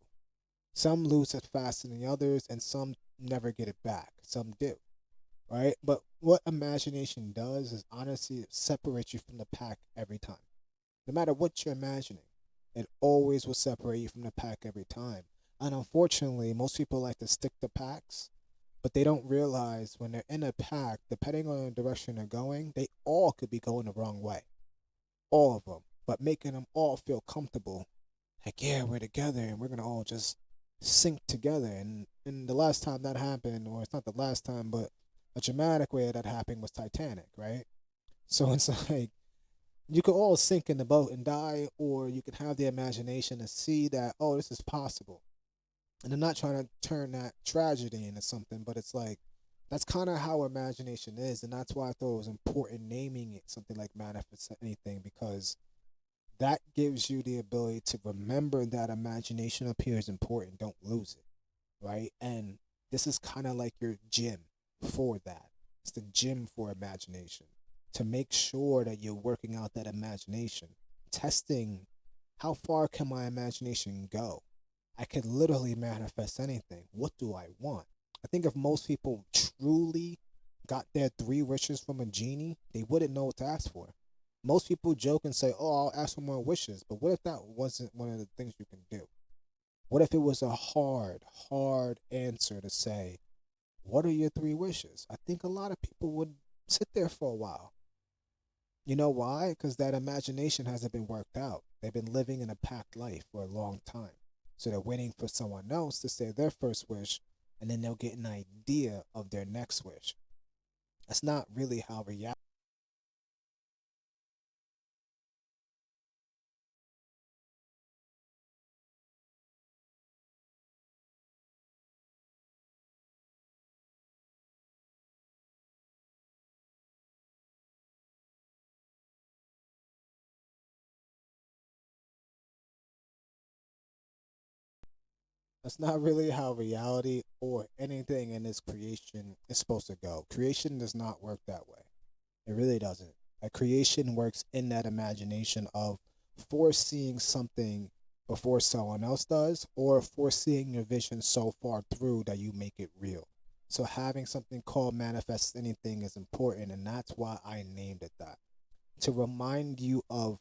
Some lose it faster than the others, and some never get it back. Some do, right? But what imagination does is honestly it separates you from the pack every time. No matter what you're imagining, it always will separate you from the pack every time. And unfortunately, most people like to stick to packs, but they don't realize when they're in a pack, depending on the direction they're going, they all could be going the wrong way. All of them. But making them all feel comfortable. Like, yeah, we're together and we're going to all just sync together. And the last time that happened, or it's not the last time, but A dramatic way that happened was Titanic, right? So it's like you could all sink in the boat and die, or you can have the imagination to see that, oh, this is possible. And I'm not trying to turn that tragedy into something, but it's like that's kind of how imagination is, and that's why I thought it was important naming it something like manifest anything, because that gives you the ability to remember that imagination up here is important. Don't lose it, right? And this is kind of like your gym for that. It's the gym for imagination to make sure that you're working out that imagination, testing how far can my imagination go. I could literally manifest anything. What do I want? I think if most people truly got their three wishes from a genie, they wouldn't know what to ask for. Most people joke and say, "Oh, I'll ask for more wishes," but what if that wasn't one of the things you can do? What if it was a hard answer to say, "What are your three wishes?" I think a lot of people would sit there for a while. You know why? Because that imagination hasn't been worked out. They've been living in a packed life for a long time. So they're waiting for someone else to say their first wish, and then they'll get an idea of their next wish. That's not really how reality. That's not really how reality or anything in this creation is supposed to go. Creation does not work that way. It really doesn't. A creation works in that imagination of foreseeing something before someone else does, or foreseeing your vision so far through that you make it real. So having something called manifest anything is important, and that's why I named it that. To remind you of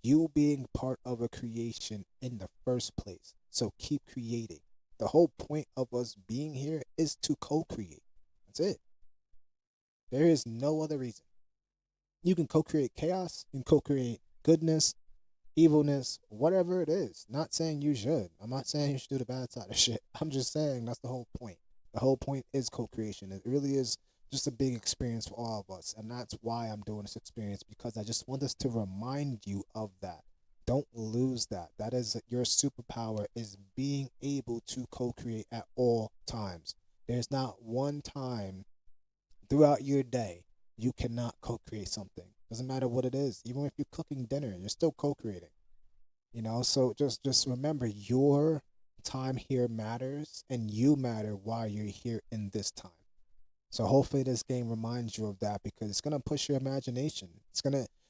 you being part of a creation in the first place. So keep creating. The whole point of us being here is to co-create. That's it. There is no other reason. You can co-create chaos, you can co-create goodness, evilness, whatever it is. Not saying you should. I'm not saying you should do the bad side of shit. I'm just saying that's the whole point. The whole point is co-creation. It really is just a big experience for all of us. And that's why I'm doing this experience, because I just want us to remind you of that. Don't lose that. That is your superpower, is being able to co-create at all times. There's not one time throughout your day you cannot co-create something. Doesn't matter what it is. Even if you're cooking dinner, you're still co-creating. So just remember your time here matters, and you matter while you're here in this time. So hopefully this game reminds you of that, because it's gonna push your imagination.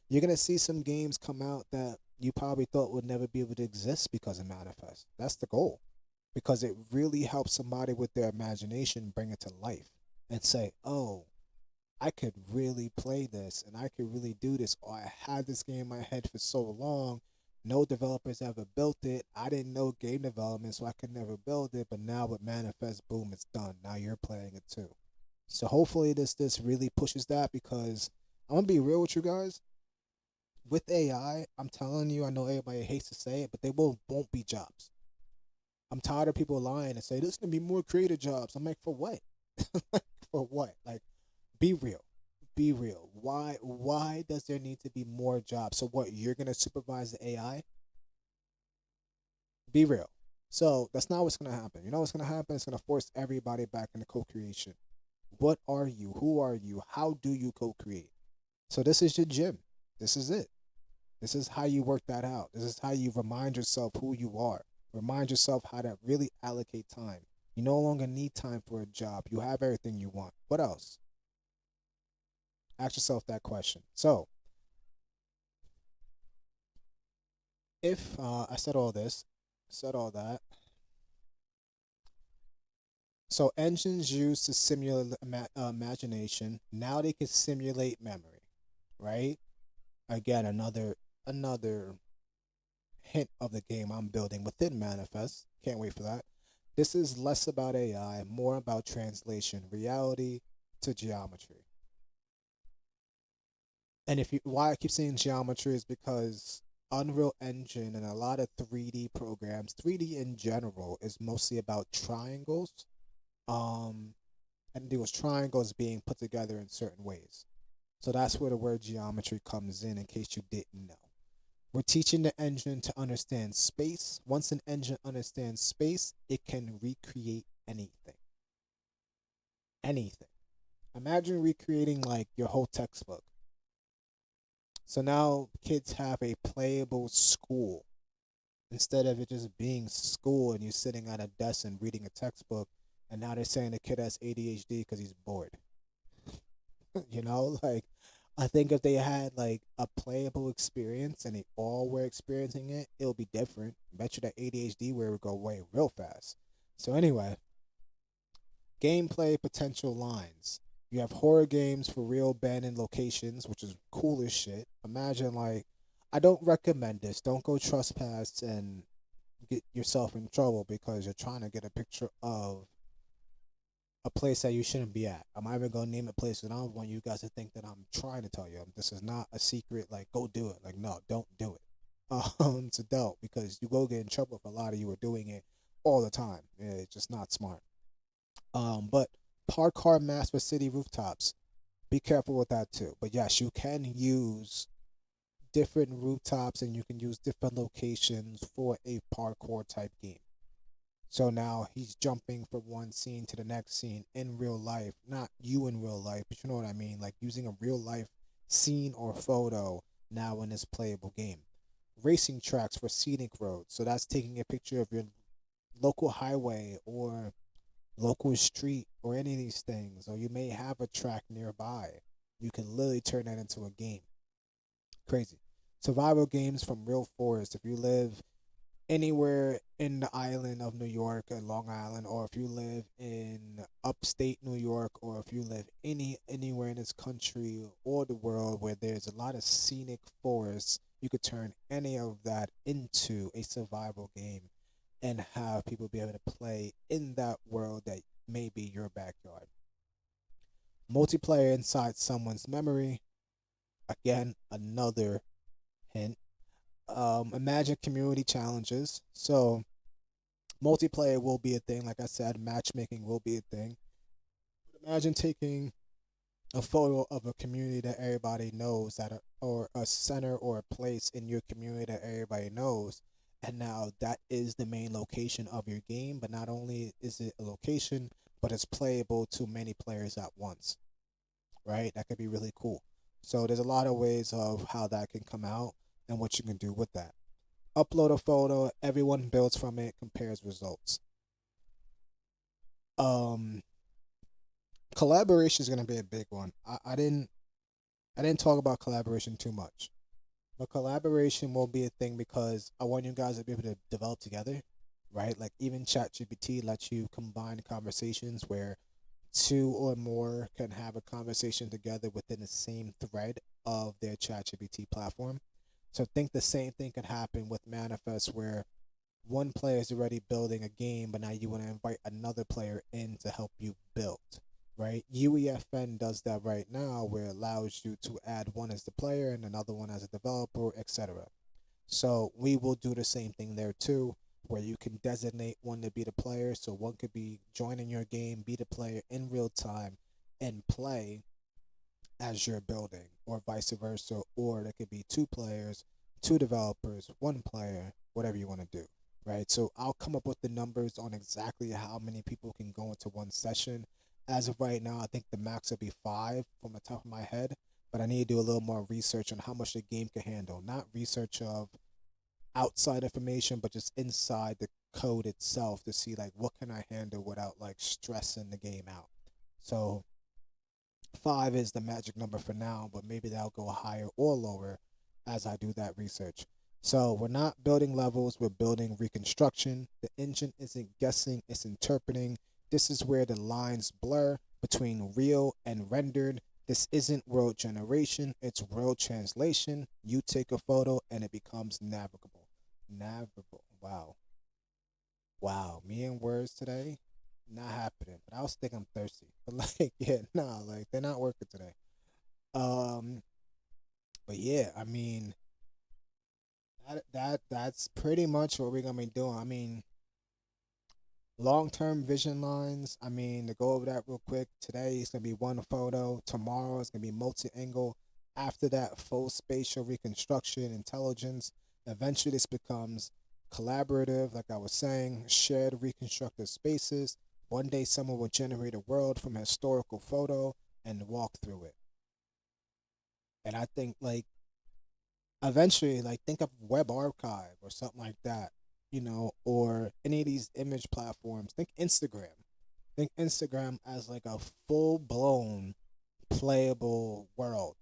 You're gonna see some games come out that you probably thought would never be able to exist because of Manifest. That's the goal. Because it really helps somebody with their imagination bring it to life and say, "Oh, I could really play this and I could really do this." Or I had this game in my head for so long. No developers ever built it. I didn't know game development, so I could never build it. But now with Manifest, boom, it's done. Now you're playing it too. So hopefully this really pushes that, because I'm gonna be real with you guys. With AI, I'm telling you, I know everybody hates to say it, but there won't be jobs. I'm tired of people lying and say there's gonna be more creative jobs. I'm like, for what? For what? Like, be real. Be real. Why does there need to be more jobs? So what, you're gonna supervise the AI? Be real. So that's not what's gonna happen. You know what's gonna happen? It's gonna force everybody back into co-creation. What are you? Who are you? How do you co-create? So this is your gym. This is it. This is how you work that out. This is how you remind yourself who you are. Remind yourself how to really allocate time. You no longer need time for a job. You have everything you want. What else? Ask yourself that question. So, if I said all this, said all that, so engines used to simulate imagination. Now they can simulate memory, right? Again, another hint of the game I'm building within Manifest. Can't wait for that. This is less about AI, more about translation, reality to geometry. And if you why I keep saying geometry is because Unreal Engine and a lot of 3D programs, 3D in general, is mostly about triangles, um, and there was triangles being put together in certain ways. So that's where the word geometry comes in case you didn't know. We're teaching the engine to understand space. Once an engine understands space, it can recreate anything. Anything. Imagine recreating like your whole textbook. So now kids have a playable school instead of it just being school and you sitting at a desk and reading a textbook. And now they're saying the kid has ADHD because he's bored. Like I think if they had like a playable experience and they all were experiencing it, it'll be different. Bet you that ADHD would go away real fast. So anyway, gameplay potential lines. You have horror games for real abandoned locations, which is cool as shit. Imagine like I don't recommend this. Don't go trespass and get yourself in trouble because you're trying to get a picture of a place that you shouldn't be at. I'm not even gonna name a place, and I don't want you guys to think that I'm trying to tell you. This is not a secret. Like, go do it. Like, no, don't do it. So don't, because you will get in trouble if a lot of you are doing it all the time. It's just not smart. But park car maps for city rooftops. Be careful with that too. But yes, you can use different rooftops and you can use different locations for a parkour type game. So now he's jumping from one scene to the next scene in real life, not you in real life, but you know what I mean, like using a real life scene or photo now in this playable game. Racing tracks for scenic roads. So that's taking a picture of your local highway or local street or any of these things, or you may have a track nearby. You can literally turn that into a game. Crazy. Survival games from real forest. If you live anywhere in the island of New York and Long Island, or if you live in upstate New York, or if you live anywhere in this country or the world where there's a lot of scenic forests, you could turn any of that into a survival game and have people be able to play in that world that may be your backyard. Multiplayer inside someone's memory. Again, another hint. Imagine community challenges. So multiplayer will be a thing. Like I said, matchmaking will be a thing. Imagine taking a photo of a community that everybody knows or a center or a place in your community that everybody knows, and now that is the main location of your game. But not only is it a location, but it's playable to many players at once. Right? That could be really cool. So there's a lot of ways of how that can come out and what you can do with that. Upload a photo, everyone builds from it, compares results. Um, Collaboration is gonna be a big one. I didn't talk about collaboration too much, but collaboration will be a thing because I want you guys to be able to develop together, right? Like even ChatGPT lets you combine conversations where two or more can have a conversation together within the same thread of their ChatGPT platform. So think the same thing can happen with Manifest where one player is already building a game, but now you want to invite another player in to help you build, right? UEFN does that right now where it allows you to add one as the player and another one as a developer, etc. So we will do the same thing there too, where you can designate one to be the player. So one could be joining your game, be the player in real time, and play as you're building, or vice versa. Or there could be two players, two developers, one player, whatever you want to do, right? So I'll come up with the numbers on exactly how many people can go into one session. As of right now, I think the max will be five from the top of my head, but I need to do a little more research on how much the game can handle. Not research of outside information, but just inside the code itself to see like what can I handle without like stressing the game out. So five is the magic number for now, but maybe that'll go higher or lower as I do that research. So we're not building levels, we're building reconstruction. The engine isn't guessing, it's interpreting. This is where the lines blur between real and rendered. This isn't world generation, it's world translation. You take a photo and it becomes navigable. Navigable. Wow. Wow. Me and words today, not happening. But I was thinking I'm thirsty. But like, yeah, nah, like they're not working today. Um, but yeah, I mean that's pretty much what we're gonna be doing. I mean, Long-term vision lines, I mean, to go over that real quick, today it's going to be one photo, tomorrow it's going to be multi-angle, after that full spatial reconstruction intelligence. Eventually this becomes collaborative, like I was saying, shared reconstructed spaces. One day someone will generate a world from a historical photo and walk through it. And I think, like, eventually, like, think of Web Archive or something like that, or any of these image platforms. Think Instagram. Think Instagram as like a full blown playable world,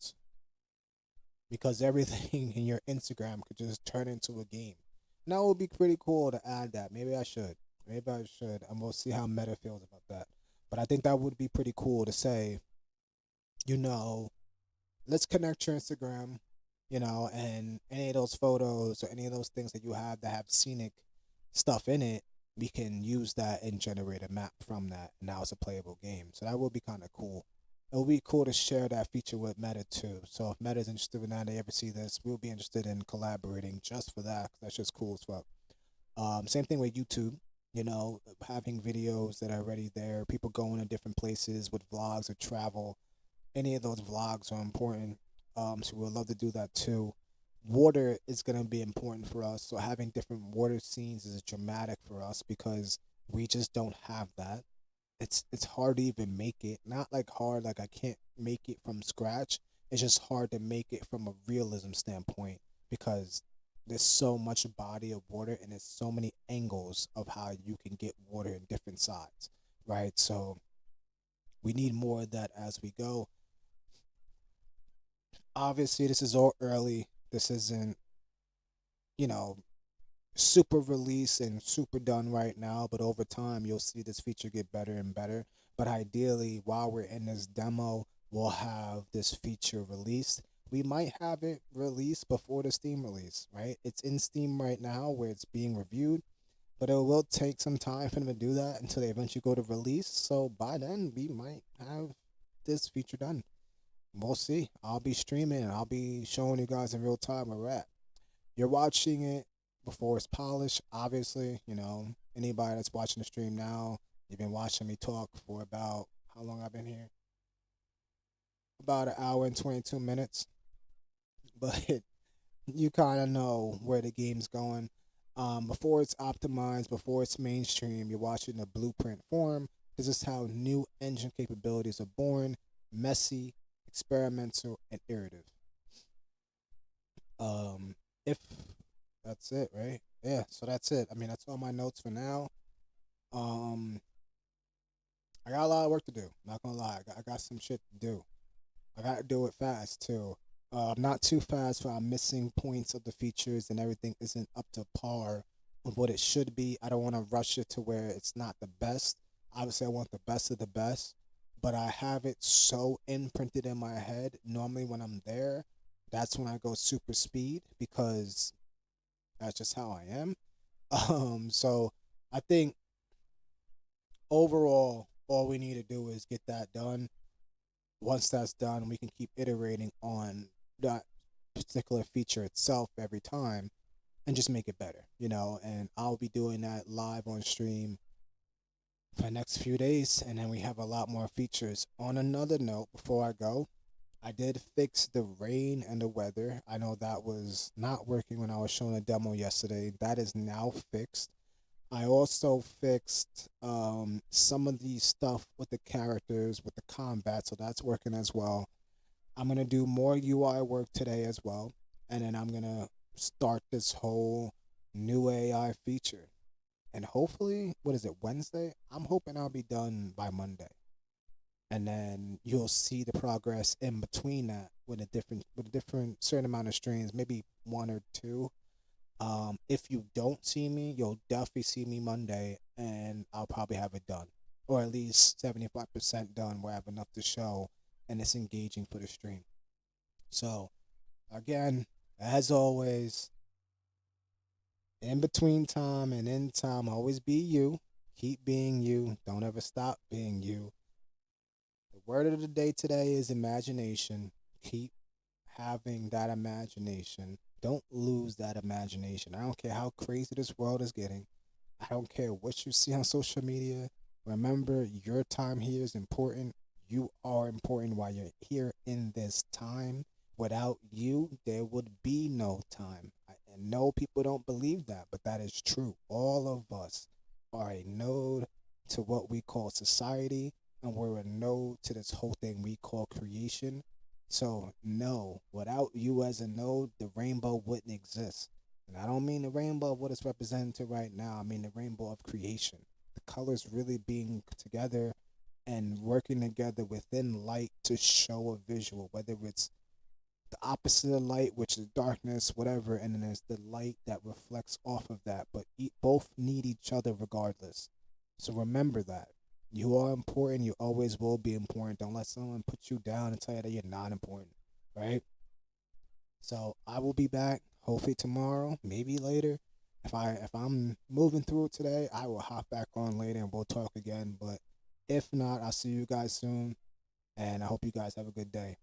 because everything in your Instagram could just turn into a game. Now it would be pretty cool to add that. Maybe I should. Maybe I should. And we'll see how Meta feels about that. But I think that would be pretty cool to say, you know, let's connect your Instagram, and any of those photos or any of those things that you have that have scenic stuff in it, we can use that and generate a map from that. And now it's a playable game. So that would be kind of cool. It would be cool to share that feature with Meta too. So if Meta's interested in that, they ever see this, we'll be interested in collaborating just for that. 'Cause that's just cool as fuck. Same thing with YouTube. Having videos that are already there, people going to different places with vlogs or travel. Any of those vlogs are important. So we'd love to do that too. Water is gonna be important for us. So having different water scenes is dramatic for us because we just don't have that. It's hard to even make it. Not like hard like I can't make it from scratch. It's just hard to make it from a realism standpoint because there's so much body of water and there's so many angles of how you can get water in different sides, right? So we need more of that as we go. Obviously this is all early. This isn't, you know, super release and super done right now, but over time you'll see this feature get better and better. But ideally, while we're in this demo, we'll have this feature released. We might have it released before the Steam release, right? It's in Steam right now where it's being reviewed, but it will take some time for them to do that until they eventually go to release. So by then, we might have this feature done. We'll see. I'll be streaming and I'll be showing you guys in real time where we're at. You're watching it before it's polished. Obviously, anybody that's watching the stream now, you've been watching me talk for about how long I've been here? About an hour and 22 minutes. But you kind of know where the game's going. Before it's optimized, before it's mainstream, you're watching the blueprint form. This is how new engine capabilities are born: messy, experimental, and iterative. If that's it, right? Yeah, so that's it. I mean, that's all my notes for now. Um, I got a lot of work to do. Not gonna lie, I got some shit to do. I gotta do it fast too. Not too fast for I'm missing points of the features and everything isn't up to par with what it should be. I don't want to rush it to where it's not the best. Obviously, I want the best of the best, but I have it so imprinted in my head. Normally, when I'm there, that's when I go super speed because that's just how I am. So I think overall, all we need to do is get that done. Once that's done, we can keep iterating on that particular feature itself every time and just make it better. And I'll be doing that live on stream for the next few days. And then we have a lot more features. On another note, before I go, I did fix the rain and the weather. I know that was not working when I was showing a demo yesterday. That is now fixed. I also fixed some of the stuff with the characters, with the combat, so that's working as well. I'm gonna do more UI work today as well, and then I'm gonna start this whole new AI feature. And hopefully, what is it, Wednesday? I'm hoping I'll be done by Monday, and then you'll see the progress in between that with a different certain amount of streams, maybe one or two. If you don't see me, you'll definitely see me Monday, and I'll probably have it done, or at least 75% done, where I have enough to show, and it's engaging for the stream. So, again, as always, in between time and in time, always be you. Keep being you. Don't ever stop being you. The word of the day today is imagination. Keep having that imagination. Don't lose that imagination. I don't care how crazy this world is getting. I don't care what you see on social media. Remember, your time here is important. You are important while you're here in this time. Without you, there would be no time. And no, people don't believe that, but that is true. All of us are a node to what we call society, and we're a node to this whole thing we call creation. So, no, without you as a node, the rainbow wouldn't exist. And I don't mean the rainbow of what it's represented right now. I mean the rainbow of creation. The colors really being together and working together within light to show a visual, whether it's the opposite of light, which is darkness, whatever, and then there's the light that reflects off of that. But both need each other regardless. So remember that. You are important. You always will be important. Don't let someone put you down and tell you that you're not important, right? So I will be back hopefully tomorrow, maybe later. If I'm moving through it today, I will hop back on later and we'll talk again. But if not, I'll see you guys soon, and I hope you guys have a good day.